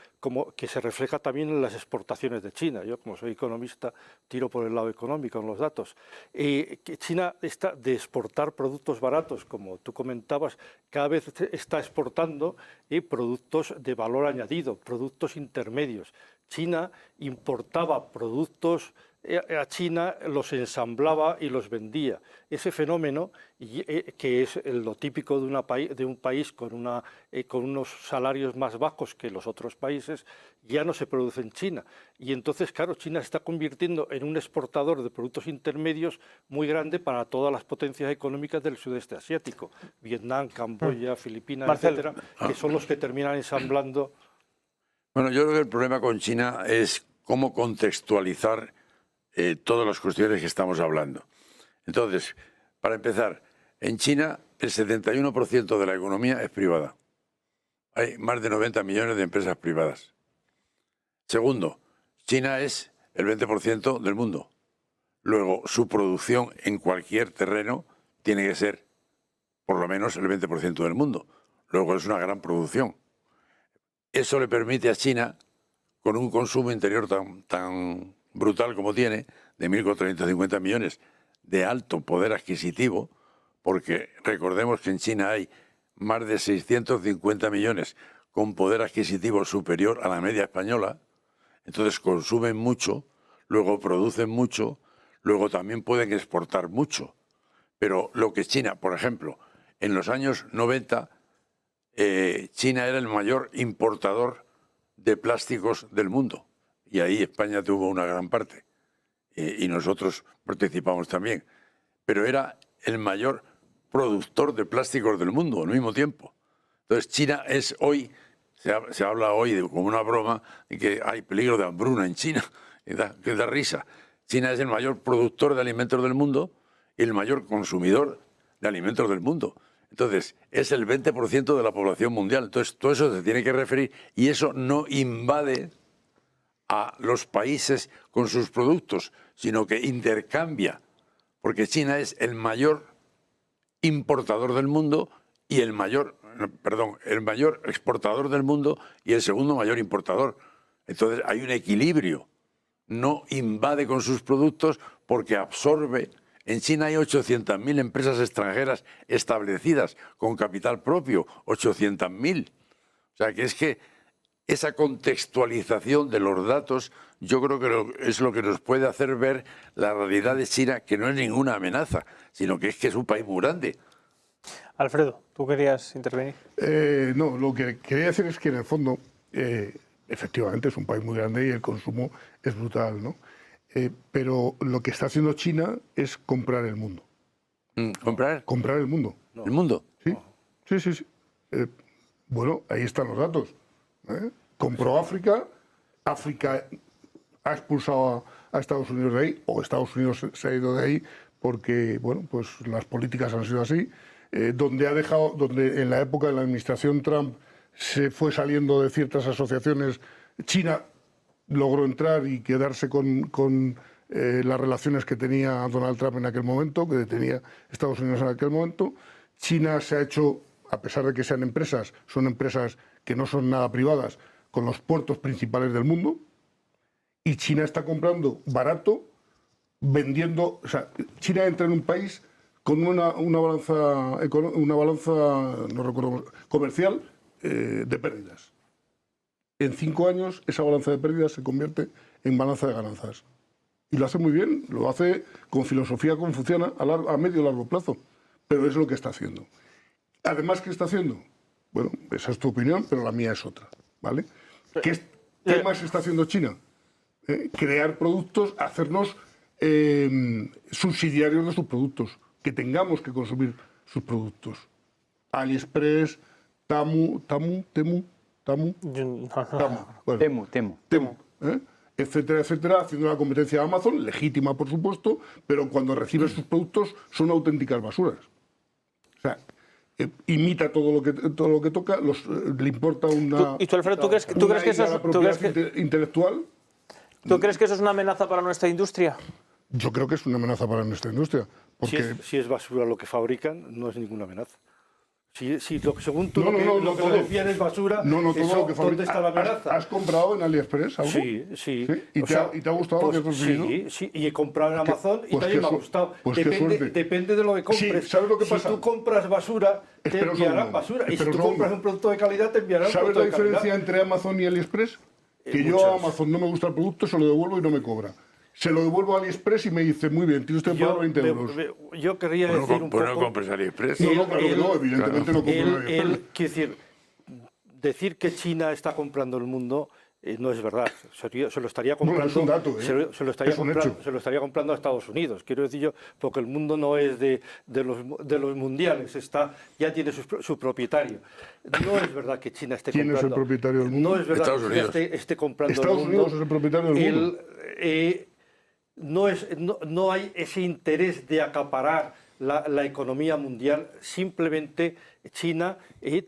que se refleja también en las exportaciones de China. Yo, como soy economista, tiro por el lado económico en los datos. Que China está de exportar productos baratos, como tú comentabas, cada vez está exportando productos de valor añadido, productos intermedios. China importaba productos a China, los ensamblaba y los vendía. Ese fenómeno, que es lo típico de un país con unos salarios más bajos que los otros países, ya no se produce en China. Y entonces, claro, China se está convirtiendo en un exportador de productos intermedios muy grande para todas las potencias económicas del sudeste asiático. Vietnam, Camboya, Filipinas, etcétera, que son los que terminan ensamblando. Bueno, yo creo que el problema con China es cómo contextualizar todas las cuestiones que estamos hablando. Entonces, para empezar, en China el 71% de la economía es privada. Hay más de 90 millones de empresas privadas. Segundo, China es el 20% del mundo. Luego, su producción en cualquier terreno tiene que ser por lo menos el 20% del mundo. Luego es una gran producción. Eso le permite a China, con un consumo interior tan brutal como tiene, de 1.450 millones, de alto poder adquisitivo, porque recordemos que en China hay más de 650 millones con poder adquisitivo superior a la media española, entonces consumen mucho, luego producen mucho, luego también pueden exportar mucho. Pero lo que China, por ejemplo, en los años 90, China era el mayor importador de plásticos del mundo. Y ahí España tuvo una gran parte. Y nosotros participamos también. Pero era el mayor productor de plásticos del mundo al mismo tiempo. Entonces China es hoy, se habla hoy como una broma, de que hay peligro de hambruna en China, que da risa. China es el mayor productor de alimentos del mundo y el mayor consumidor de alimentos del mundo. Entonces, es el 20% de la población mundial. Entonces, todo eso se tiene que referir y eso no invade a los países con sus productos, sino que intercambia, porque China es el mayor importador del mundo y el mayor exportador del mundo y el segundo mayor importador. Entonces, hay un equilibrio. No invade con sus productos porque absorbe. En China hay 800.000 empresas extranjeras establecidas con capital propio, 800.000. O sea, que es que esa contextualización de los datos yo creo que es lo que nos puede hacer ver la realidad de China, que no es ninguna amenaza, sino que es un país muy grande. Alfredo, ¿tú querías intervenir? No, lo que quería decir es que en el fondo, efectivamente es un país muy grande y el consumo es brutal, ¿no? Pero lo que está haciendo China es comprar el mundo. ¿Comprar? Comprar el mundo. ¿El mundo? Sí. Bueno, ahí están los datos. Compró África, África ha expulsado a Estados Unidos de ahí, o Estados Unidos se ha ido de ahí porque, bueno, pues las políticas han sido así. Donde en la época de la administración Trump se fue saliendo de ciertas asociaciones, China logró entrar y quedarse con las relaciones que tenía Donald Trump en aquel momento, que tenía Estados Unidos en aquel momento. China se ha hecho, a pesar de que sean empresas, son empresas que no son nada privadas, con los puertos principales del mundo, y China está comprando barato, vendiendo. O sea, China entra en un país con una balanza, no recuerdo, comercial de pérdidas. En 5 años esa balanza de pérdidas se convierte en balanza de ganancias. Y lo hace muy bien, lo hace con filosofía confuciana a medio y largo plazo. Pero es lo que está haciendo. Además, ¿qué está haciendo? Bueno, esa es tu opinión, pero la mía es otra, ¿vale? ¿Qué más está haciendo China? Crear productos, hacernos subsidiarios de sus productos, que tengamos que consumir sus productos. AliExpress, Temu, bueno, Temu, etcétera, etcétera, haciendo una competencia a Amazon, legítima por supuesto, pero cuando recibe sus productos son auténticas basuras. O sea, imita todo lo que toca, le importa una... ¿Y tú, Alfredo, tú crees que eso es intelectual? ¿Tú crees que eso es una amenaza para nuestra industria? Yo creo que es una amenaza para nuestra industria. Porque... Si es basura lo que fabrican, no es ninguna amenaza. Si según tú no, lo que refieres es basura, todo lo que fabrica. ¿dónde está la amenaza? ¿Has comprado en AliExpress algo? Sí. ¿Y te ha gustado lo que has recibido? Sí, y he comprado en Amazon y también me ha gustado. Pues Depende de lo que compres. Sí, ¿sabes lo que pasa? Si tú compras basura, te enviarán basura. Y si tú compras un producto de calidad, te enviarán un producto de calidad. ¿Sabes la diferencia entre Amazon y AliExpress? Que yo a Amazon no me gusta el producto, se lo devuelvo y no me cobra. Se lo devuelvo a AliExpress y me dice, muy bien, tiene usted que pagar 20 euros. Yo quería decir un poco... Pues no compres AliExpress. No, claro que no, evidentemente no compro AliExpress. Quiero decir que China está comprando el mundo no es verdad. Se lo estaría comprando, es un dato, se lo estaría comprando a Estados Unidos. Quiero decir yo, porque el mundo no es de los mundiales, ya tiene su propietario. No es verdad que China esté comprando... ¿Quién es el propietario del mundo? No es verdad Estados que China esté comprando el mundo. Estados Unidos es el propietario del mundo. No hay ese interés de acaparar la economía mundial. Simplemente China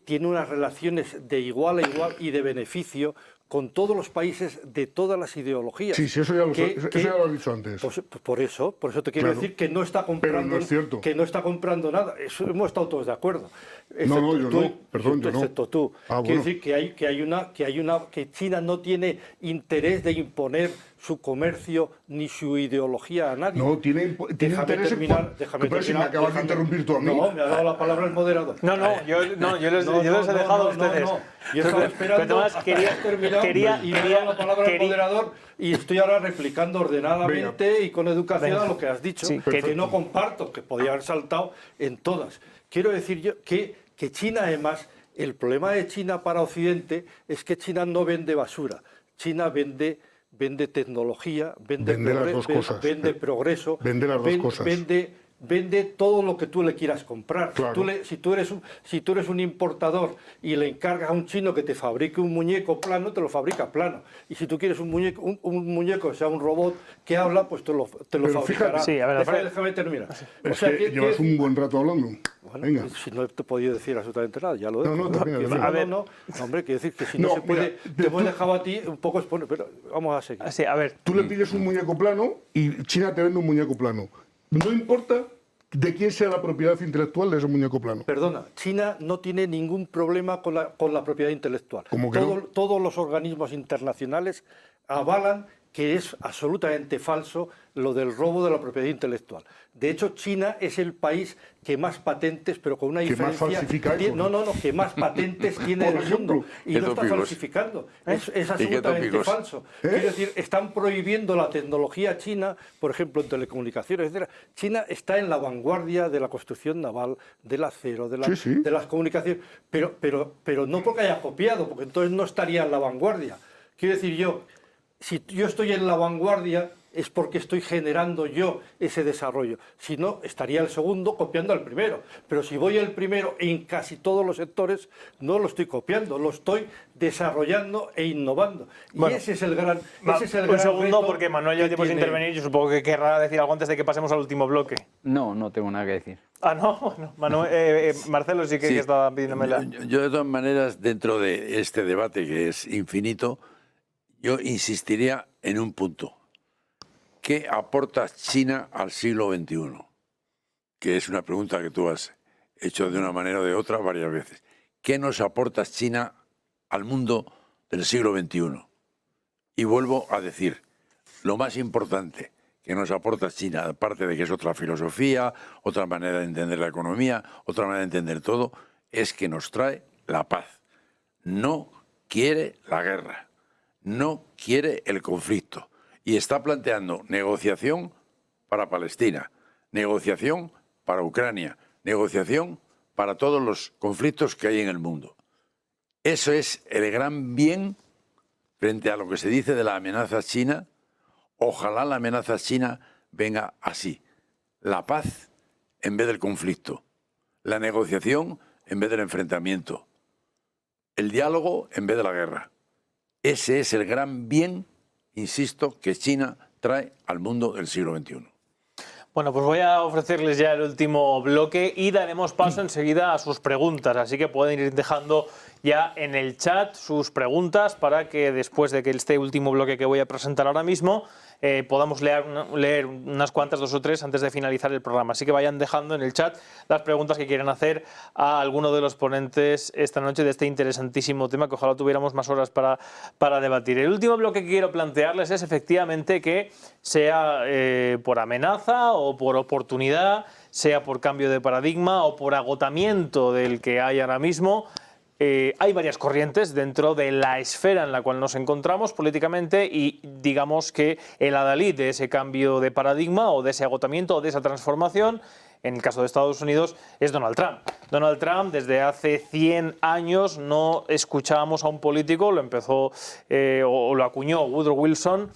tiene unas relaciones de igual a igual y de beneficio con todos los países de todas las ideologías. Sí, eso ya lo has dicho antes. Pues, por eso te quiero decir que no está comprando, pero no es cierto. Que no está comprando nada. Eso hemos estado todos de acuerdo. No, yo no. Perdón, yo no. Excepto tú. Quiero decir que China no tiene interés de imponer su comercio ni su ideología a nadie. No, tiene interés déjame pero si me acabas de interrumpir tú a mí. No, me ha dado la palabra el moderador. Yo les he dejado a ustedes. Yo estaba esperando a que hayas terminado y me ha dado la palabra al moderador y estoy ahora replicando ordenadamente y con educación a lo que has dicho, que no comparto, que podía haber saltado en todas. Quiero decir yo que China, además, el problema de China para Occidente es que China no vende basura. China vende tecnología, vende progreso, vende las dos cosas. Vende todo lo que tú le quieras comprar. Claro. Si tú eres un importador y le encargas a un chino que te fabrique un muñeco plano, te lo fabrica plano. Y si tú quieres un muñeco que sea un robot que habla, pues te lo fabricará. Sí, a ver, déjame terminar. Es que llevas un buen rato hablando. Bueno, venga. Si no te he podido decir absolutamente nada, ya lo he No, hombre, quiero decir que si no se puede, te hemos dejado a ti un poco exponer, pero vamos a seguir. Sí, a ver. Tú le pides un muñeco plano y China te vende un muñeco plano. No importa de quién sea la propiedad intelectual de ese muñeco plano. Perdona, China no tiene ningún problema con la propiedad intelectual. ¿Cómo que no? Todos los organismos internacionales avalan que es absolutamente falso lo del robo de la propiedad intelectual. De hecho, China es el país que más patentes, pero con una diferencia... más falsifica. Que más patentes tiene en el mundo. Y no está falsificando. Es absolutamente falso. Quiero decir, están prohibiendo la tecnología china, por ejemplo, en telecomunicaciones, etc. China está en la vanguardia de la construcción naval, del acero, de las comunicaciones, pero no porque haya copiado, porque entonces no estaría en la vanguardia. Quiero decir yo, si yo estoy en la vanguardia es porque estoy generando yo ese desarrollo. Si no, estaría el segundo copiando al primero. Pero si voy el primero en casi todos los sectores, no lo estoy copiando, lo estoy desarrollando e innovando. Y bueno, ese es el gran un segundo, porque Manuel ya tiene que intervenir. Yo supongo que querrá decir algo antes de que pasemos al último bloque. No tengo nada que decir. No. Manuel, Marcelo sí que estaba pidiéndome la... Yo, de todas maneras, dentro de este debate que es infinito, yo insistiría en un punto. ¿Qué aporta China al siglo XXI? Que es una pregunta que tú has hecho de una manera o de otra varias veces. ¿Qué nos aporta China al mundo del siglo XXI? Y vuelvo a decir, lo más importante, que nos aporta China, aparte de que es otra filosofía, otra manera de entender la economía, otra manera de entender todo, es que nos trae la paz. No quiere la guerra, no quiere el conflicto y está planteando negociación para Palestina, negociación para Ucrania, negociación para todos los conflictos que hay en el mundo. Eso es el gran bien frente a lo que se dice de la amenaza china. Ojalá la amenaza china venga así. La paz en vez del conflicto. La negociación en vez del enfrentamiento. El diálogo en vez de la guerra. Ese es el gran bien, insisto, que China trae al mundo del siglo XXI. Bueno, pues voy a ofrecerles ya el último bloque y daremos paso enseguida a sus preguntas, así que pueden ir dejando ya en el chat sus preguntas para que después de que este último bloque que voy a presentar ahora mismo podamos leer unas cuantas, 2 o 3 antes de finalizar el programa. Así que vayan dejando en el chat las preguntas que quieran hacer a alguno de los ponentes esta noche de este interesantísimo tema que ojalá tuviéramos más horas para debatir. El último bloque que quiero plantearles es efectivamente que sea por amenaza o por oportunidad, sea por cambio de paradigma o por agotamiento del que hay ahora mismo. Hay varias corrientes dentro de la esfera en la cual nos encontramos políticamente y digamos que el adalid de ese cambio de paradigma o de ese agotamiento o de esa transformación, en el caso de Estados Unidos, es Donald Trump. Donald Trump, desde hace 100 años no escuchábamos a un político, lo empezó o lo acuñó Woodrow Wilson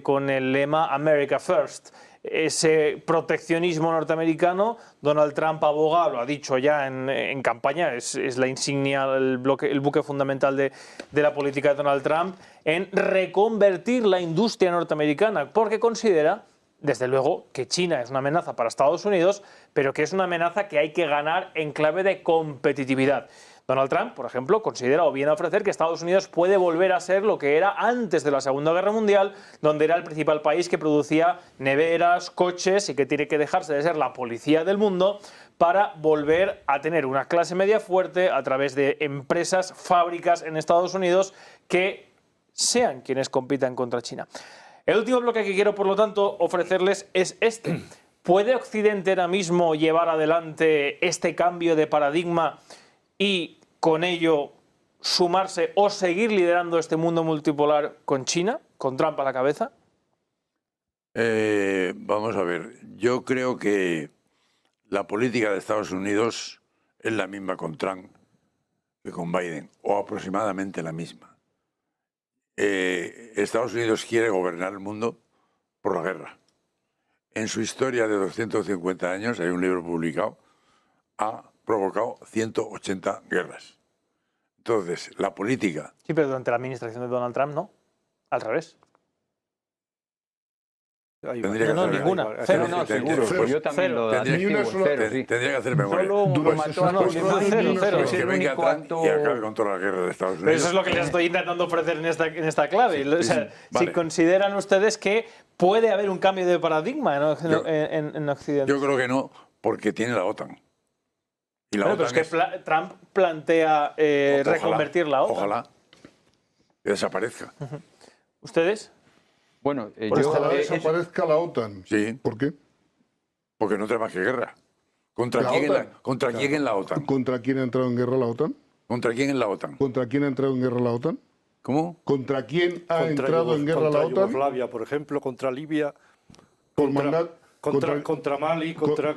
con el lema America First. Ese proteccionismo norteamericano, Donald Trump aboga, lo ha dicho ya en campaña, es la insignia, el buque fundamental de la política de Donald Trump, en reconvertir la industria norteamericana, porque considera, desde luego, que China es una amenaza para Estados Unidos, pero que es una amenaza que hay que ganar en clave de competitividad. Donald Trump, por ejemplo, considera o viene a ofrecer que Estados Unidos puede volver a ser lo que era antes de la Segunda Guerra Mundial, donde era el principal país que producía neveras, coches y que tiene que dejarse de ser la policía del mundo para volver a tener una clase media fuerte a través de empresas, fábricas en Estados Unidos que sean quienes compitan contra China. El último bloque que quiero, por lo tanto, ofrecerles es este. ¿Puede Occidente ahora mismo llevar adelante este cambio de paradigma y con ello sumarse o seguir liderando este mundo multipolar con China, con Trump a la cabeza? Vamos a ver, yo creo que la política de Estados Unidos es la misma con Trump que con Biden, o aproximadamente la misma. Estados Unidos quiere gobernar el mundo por la guerra. En su historia de 250 años, hay un libro publicado, ha provocado 180 guerras. Entonces, la política... Sí, pero durante la administración de Donald Trump, ¿no? Al revés. Ninguna. Cero, no, seguro. Pues, yo también lo tendría que hacer memoria. Solo cero. Que venga Trump y acabe con toda la guerra de Estados Unidos. Pero eso es lo que les estoy intentando ofrecer en esta clave. O sea, vale. Si consideran ustedes que puede haber un cambio de paradigma en Occidente. Yo creo que no, porque tiene la OTAN. Y la Pero OTAN es que Trump plantea reconvertir la OTAN. Ojalá que desaparezca. ¿Ustedes? Bueno, Ojalá desaparezca la OTAN. Sí. ¿Por qué? Porque no tenemos más que guerra. ¿Contra quién en la OTAN? ¿Contra quién ha entrado en guerra la OTAN? ¿Contra quién en la OTAN? ¿Contra quién ha entrado en guerra la OTAN? ¿Cómo? ¿Contra quién ha entrado en guerra la OTAN? Contra Yugoslavia, por ejemplo, contra Libia, Por mandato. contra Mali, contra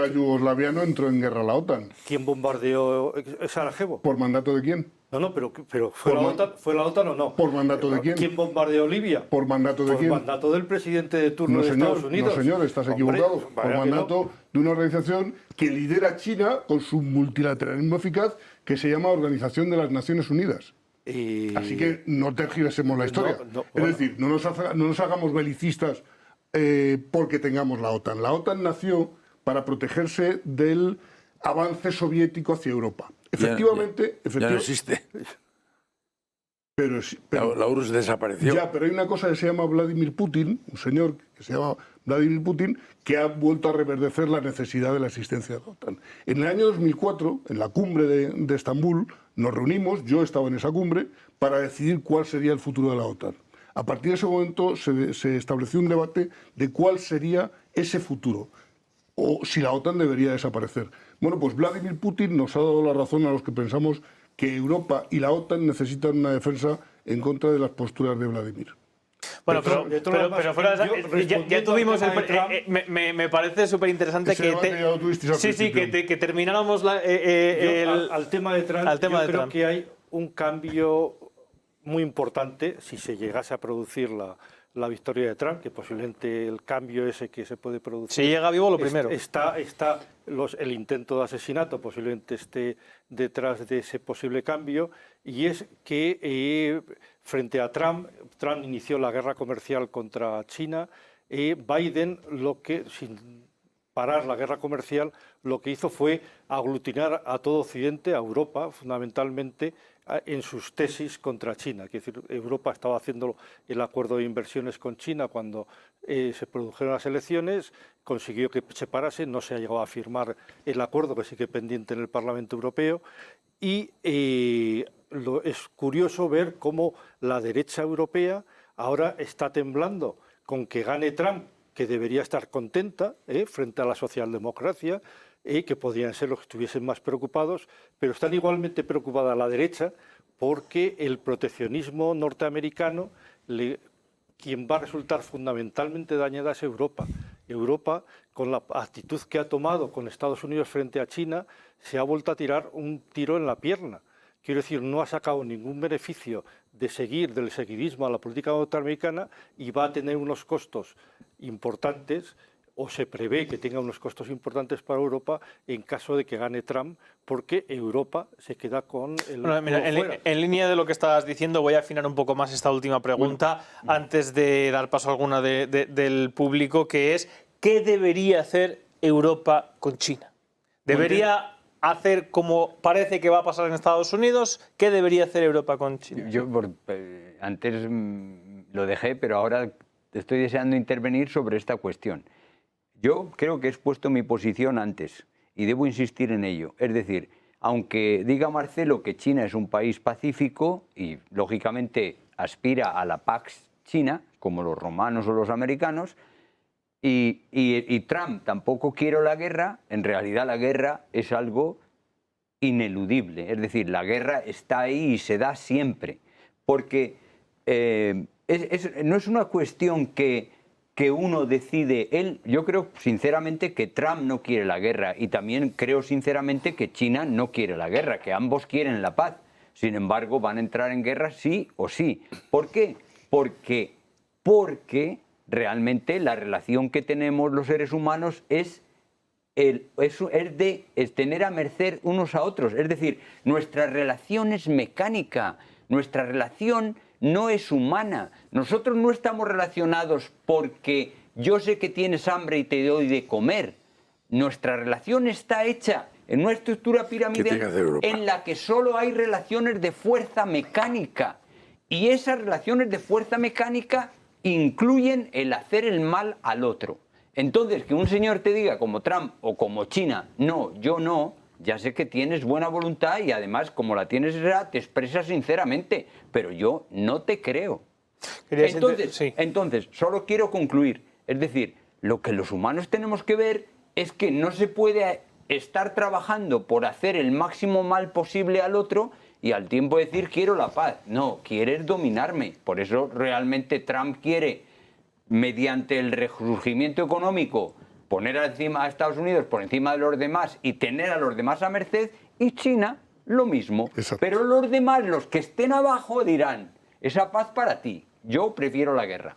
Yugoslavia no entró en guerra la OTAN. ¿Quién bombardeó Sarajevo? ¿Por mandato de quién? No, pero ¿fue la OTAN o no? ¿Por mandato de quién? ¿Quién bombardeó Libia? ¿Por mandato de Por quién? mandato del presidente de turno de Estados Unidos. No, señor, estás equivocado. Por mandato de una organización que lidera China con su multilateralismo eficaz, que se llama Organización de las Naciones Unidas. Así que no tergiversemos la historia. Es decir, no nos hagamos belicistas porque tengamos la OTAN. La OTAN nació para protegerse del avance soviético hacia Europa. Efectivamente, ya no existe. Pero la URSS desapareció. Ya, pero hay una cosa que se llama Vladimir Putin, un señor que se llama Vladimir Putin, que ha vuelto a reverdecer la necesidad de la existencia de la OTAN. En el año 2004, en la cumbre de Estambul, nos reunimos, yo estaba en esa cumbre, para decidir cuál sería el futuro de la OTAN. A partir de ese momento se estableció un debate de cuál sería ese futuro, o si la OTAN debería desaparecer. Bueno, pues Vladimir Putin nos ha dado la razón a los que pensamos que Europa y la OTAN necesitan una defensa en contra de las posturas de Vladimir. Bueno, pero fuera de ya tuvimos me parece súper interesante que termináramos al tema de Trump. Yo creo que hay un cambio muy importante si se llegase a producir la victoria de Trump, que posiblemente el cambio ese que se puede producir... Si llega vivo, lo primero. El intento de asesinato posiblemente esté detrás de ese posible cambio, y es que frente a Trump inició la guerra comercial contra China. Biden, sin parar la guerra comercial, lo que hizo fue aglutinar a todo Occidente, a Europa fundamentalmente, en sus tesis contra China. Es decir, Europa estaba haciendo el acuerdo de inversiones con China cuando se produjeron las elecciones, consiguió que se parase, no se ha llegado a firmar el acuerdo, que sigue pendiente en el Parlamento Europeo, y es curioso ver cómo la derecha europea ahora está temblando con que gane Trump, que debería estar contenta frente a la socialdemocracia, que podrían ser los que estuviesen más preocupados, pero están igualmente preocupada la derecha porque el proteccionismo norteamericano, quien va a resultar fundamentalmente dañada es Europa. Europa, con la actitud que ha tomado con Estados Unidos frente a China, se ha vuelto a tirar un tiro en la pierna. Quiero decir, no ha sacado ningún beneficio del seguidismo a la política norteamericana, y va a tener unos costos importantes, o se prevé que tenga unos costos importantes para Europa en caso de que gane Trump, porque Europa se queda con el... Bueno, mira, en línea de lo que estabas diciendo, voy a afinar un poco más esta última pregunta antes de dar paso a alguna del público, que es ¿qué debería hacer Europa con China? ¿Debería hacer como parece que va a pasar en Estados Unidos? ¿Qué debería hacer Europa con China? Yo antes lo dejé, pero ahora estoy deseando intervenir sobre esta cuestión. Yo creo que he expuesto mi posición antes y debo insistir en ello. Es decir, aunque diga Marcelo que China es un país pacífico y lógicamente aspira a la Pax China, como los romanos o los americanos, y Trump tampoco quiere la guerra, en realidad la guerra es algo ineludible. Es decir, la guerra está ahí y se da siempre. Porque no es una cuestión que uno decide. Yo creo sinceramente que Trump no quiere la guerra, y también creo sinceramente que China no quiere la guerra, que ambos quieren la paz. Sin embargo, van a entrar en guerra sí o sí. ¿Por qué? Porque realmente la relación que tenemos los seres humanos es tener a merced unos a otros. Es decir, nuestra relación es mecánica, nuestra relación no es humana. Nosotros no estamos relacionados porque yo sé que tienes hambre y te doy de comer. Nuestra relación está hecha en una estructura piramidal en la que solo hay relaciones de fuerza mecánica. Y esas relaciones de fuerza mecánica incluyen el hacer el mal al otro. Entonces, que un señor te diga como Trump o como China, no, yo no, ya sé que tienes buena voluntad y además, como la tienes, te expresas sinceramente, pero yo no te creo. Entonces, solo quiero concluir. Es decir, lo que los humanos tenemos que ver es que no se puede estar trabajando por hacer el máximo mal posible al otro y al tiempo decir quiero la paz. No, quieres dominarme. Por eso realmente Trump quiere, mediante el resurgimiento económico, poner encima a Estados Unidos por encima de los demás y tener a los demás a merced, y China lo mismo. Exacto. Pero los demás, los que estén abajo, dirán, esa paz para ti, yo prefiero la guerra.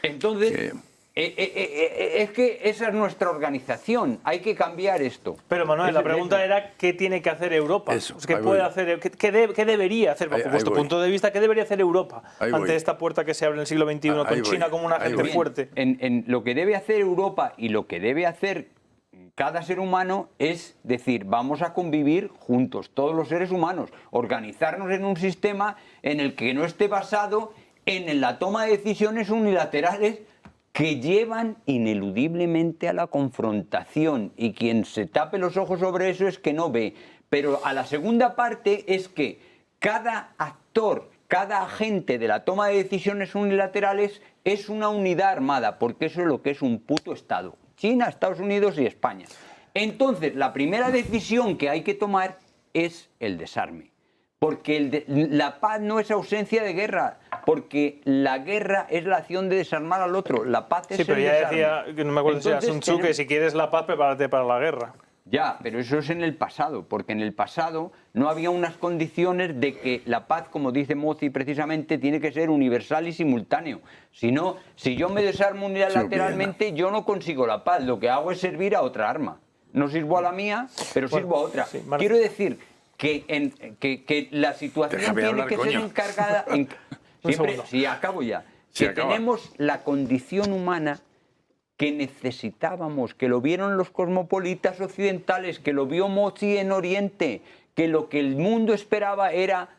Entonces, es que esa es nuestra organización, hay que cambiar esto. Pero Manuel, la pregunta era ¿qué tiene que hacer Europa? ¿Qué puede hacer? ¿Qué debería hacer, bajo vuestro punto de vista, qué debería hacer Europa ante esta puerta que se abre en el siglo XXI con China como un agente fuerte? En lo que debe hacer Europa y lo que debe hacer cada ser humano es decir, vamos a convivir juntos, todos los seres humanos, organizarnos en un sistema en el que no esté basado en la toma de decisiones unilaterales que llevan ineludiblemente a la confrontación, y quien se tape los ojos sobre eso es que no ve. Pero a la segunda parte es que cada actor cada agente de la toma de decisiones unilaterales es una unidad armada, porque eso es lo que es un puto Estado. China, Estados Unidos y España. Entonces, la primera decisión que hay que tomar es el desarme. Porque la paz no es ausencia de guerra, porque la guerra es la acción de desarmar al otro, la paz es el desarme. Sí, pero ya decía, que no me acuerdo si era Sun Tzu, que si quieres la paz, prepárate para la guerra. Ya, pero eso es en el pasado, porque en el pasado no había unas condiciones de que la paz, como dice Mozzi precisamente, tiene que ser universal y simultáneo. Si no, si yo me desarmo unilateralmente, yo no consigo la paz, lo que hago es servir a otra arma. No sirvo a la mía, pero sirvo a otra. Sí, quiero decir que la situación tiene que ser encargada... Sí, acabo ya. Que tenemos la condición humana que necesitábamos, que lo vieron los cosmopolitas occidentales, que lo vio Mozzi en Oriente, que lo que el mundo esperaba era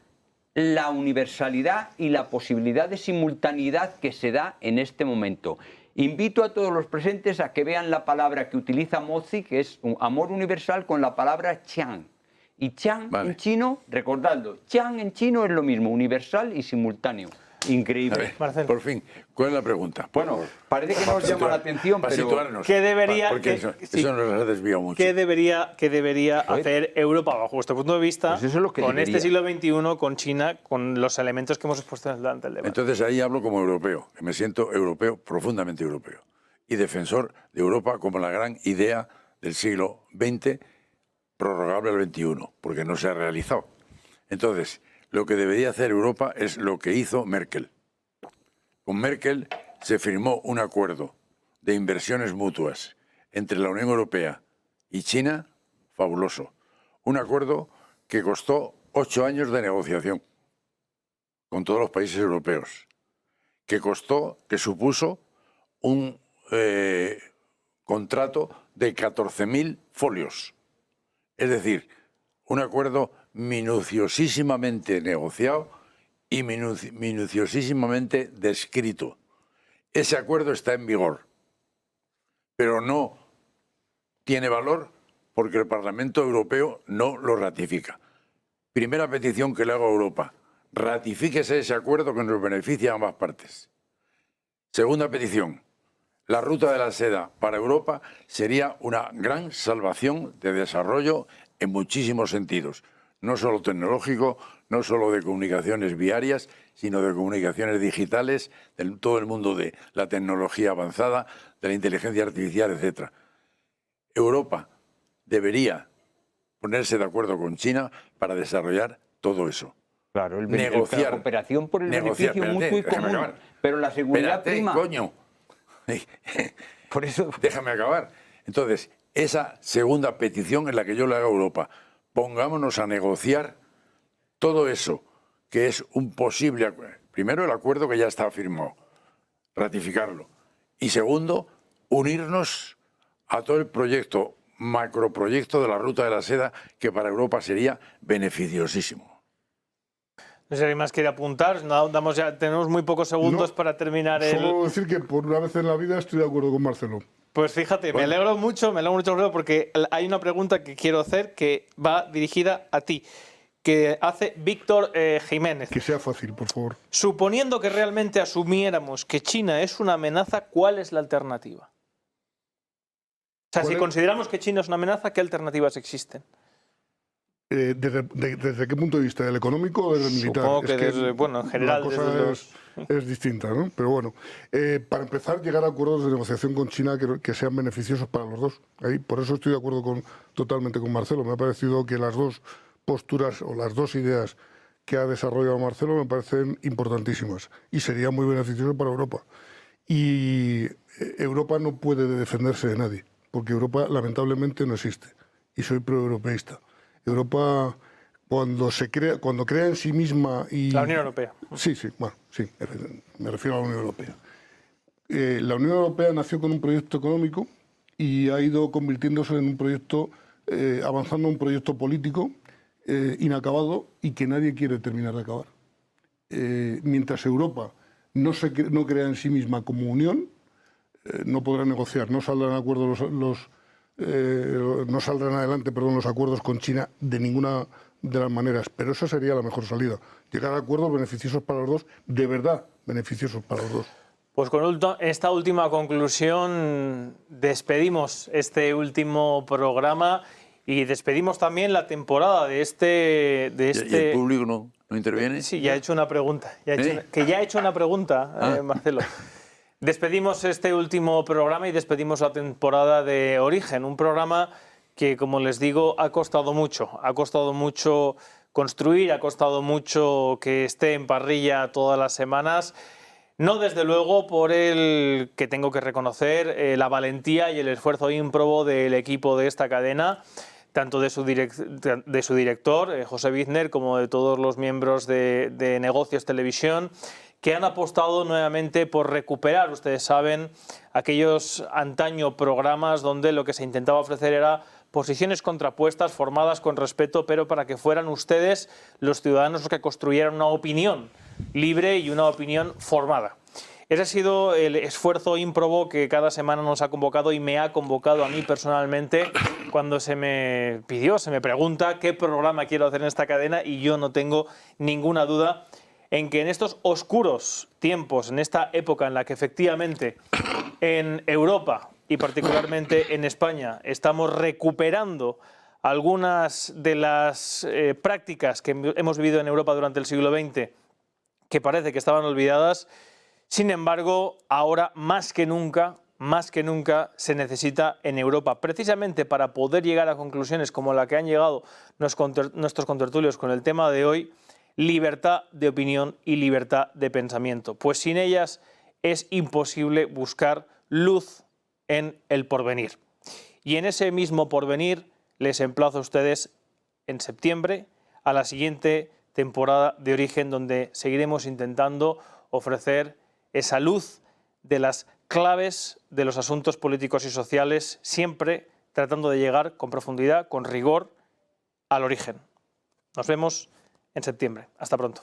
la universalidad y la posibilidad de simultaneidad que se da en este momento. Invito a todos los presentes a que vean la palabra que utiliza Mozzi, que es un amor universal, con la palabra Chang. Y Chang en chino, recordadlo, Chang en chino es lo mismo, universal y simultáneo. Increíble. Ver, por fin, ¿cuál es la pregunta? Bueno, parece que nos llama la atención, pero... ¿Qué debería, porque eso nos ha desviado mucho. ¿Qué debería hacer Europa, bajo vuestro punto de vista, pues eso es lo que con debería. este siglo XXI, con China, con los elementos que hemos expuesto delante del debate? Entonces ahí hablo como europeo, que me siento europeo, profundamente europeo, y defensor de Europa como la gran idea del siglo XX, prorrogable al XXI, porque no se ha realizado. Entonces, lo que debería hacer Europa es lo que hizo Merkel. Con Merkel se firmó un acuerdo de inversiones mutuas entre la Unión Europea y China, fabuloso. Un acuerdo que costó 8 años de negociación con todos los países europeos, que supuso un contrato de 14.000 folios. Es decir, un acuerdo minuciosísimamente negociado y minuciosísimamente descrito. Ese acuerdo está en vigor, pero no tiene valor porque el Parlamento Europeo no lo ratifica. Primera petición que le hago a Europa: ratifíquese ese acuerdo que nos beneficia a ambas partes. Segunda petición: la ruta de la seda para Europa sería una gran salvación de desarrollo en muchísimos sentidos. No solo tecnológico, no solo de comunicaciones viarias, sino de comunicaciones digitales, de todo el mundo de la tecnología avanzada, de la inteligencia artificial, etc. Europa debería ponerse de acuerdo con China para desarrollar todo eso. Claro, negociar, la cooperación por el beneficio mutuo y común. Pero la seguridad prima. Coño. Por eso... Déjame acabar. Entonces, esa segunda petición es la que yo le hago a Europa. Pongámonos a negociar todo eso, que es un posible acuerdo. Primero, el acuerdo que ya está firmado, ratificarlo. Y segundo, unirnos a todo el proyecto, macroproyecto de la ruta de la seda, que para Europa sería beneficiosísimo. No sé si alguien más quiere apuntar. No, tenemos muy pocos segundos para terminar el... Solo decir que por una vez en la vida estoy de acuerdo con Marcelo. Pues fíjate, me alegro mucho, porque hay una pregunta que quiero hacer que va dirigida a ti, que hace Víctor Jiménez. Que sea fácil, por favor. Suponiendo que realmente asumiéramos que China es una amenaza, ¿cuál es la alternativa? O sea, si consideramos que China es una amenaza, ¿qué alternativas existen? ¿Desde qué punto de vista? ¿El económico o del militar? Supongo que desde, bueno, en general... La cosa es distinta, ¿no? Pero bueno, para empezar, llegar a acuerdos de negociación con China que sean beneficiosos para los dos. Por eso estoy de acuerdo totalmente con Marcelo. Me ha parecido que las dos posturas o las dos ideas que ha desarrollado Marcelo me parecen importantísimas y sería muy beneficioso para Europa. Y Europa no puede defenderse de nadie, porque Europa lamentablemente no existe. Y soy proeuropeísta. Europa, cuando crea en sí misma y... La Unión Europea. Sí, me refiero a la Unión Europea. La Unión Europea nació con un proyecto económico y ha ido convirtiéndose en un proyecto, avanzando en un proyecto político inacabado y que nadie quiere terminar de acabar. Mientras Europa no crea en sí misma como unión, no podrá negociar, no saldrán acuerdos no saldrán adelante los acuerdos con China de ninguna de las maneras, pero esa sería la mejor salida. Llegar a acuerdos beneficiosos para los dos, de verdad beneficiosos para los dos. Pues con esta última conclusión despedimos este último programa y despedimos también la temporada de este... ¿Y el público no interviene? Sí, ya he hecho una pregunta. Ya he hecho una pregunta, Marcelo. Despedimos este último programa y despedimos la temporada de Origen, un programa que, como les digo, ha costado mucho construir, ha costado mucho que esté en parrilla todas las semanas. No, desde luego, por el que tengo que reconocer la valentía y el esfuerzo ímprobo del equipo de esta cadena, tanto de su director, José Bizner, como de todos los miembros de Negocios Televisión, que han apostado nuevamente por recuperar, ustedes saben, aquellos antaño programas donde lo que se intentaba ofrecer era posiciones contrapuestas, formadas con respeto, pero para que fueran ustedes, los ciudadanos, los que construyeran una opinión libre y una opinión formada. Ese ha sido el esfuerzo ímprobo que cada semana nos ha convocado y me ha convocado a mí personalmente cuando se me pregunta qué programa quiero hacer en esta cadena, y yo no tengo ninguna duda en que en estos oscuros tiempos, en esta época en la que efectivamente en Europa y particularmente en España estamos recuperando algunas de las prácticas que hemos vivido en Europa durante el siglo XX, que parece que estaban olvidadas. Sin embargo, ahora más que nunca se necesita en Europa, precisamente para poder llegar a conclusiones como la que han llegado nuestros contertulios con el tema de hoy, libertad de opinión y libertad de pensamiento, pues sin ellas es imposible buscar luz en el porvenir. Y en ese mismo porvenir les emplazo a ustedes en septiembre a la siguiente temporada de Origen, donde seguiremos intentando ofrecer esa luz de las claves de los asuntos políticos y sociales, siempre tratando de llegar con profundidad, con rigor, al origen. Nos vemos en septiembre. Hasta pronto.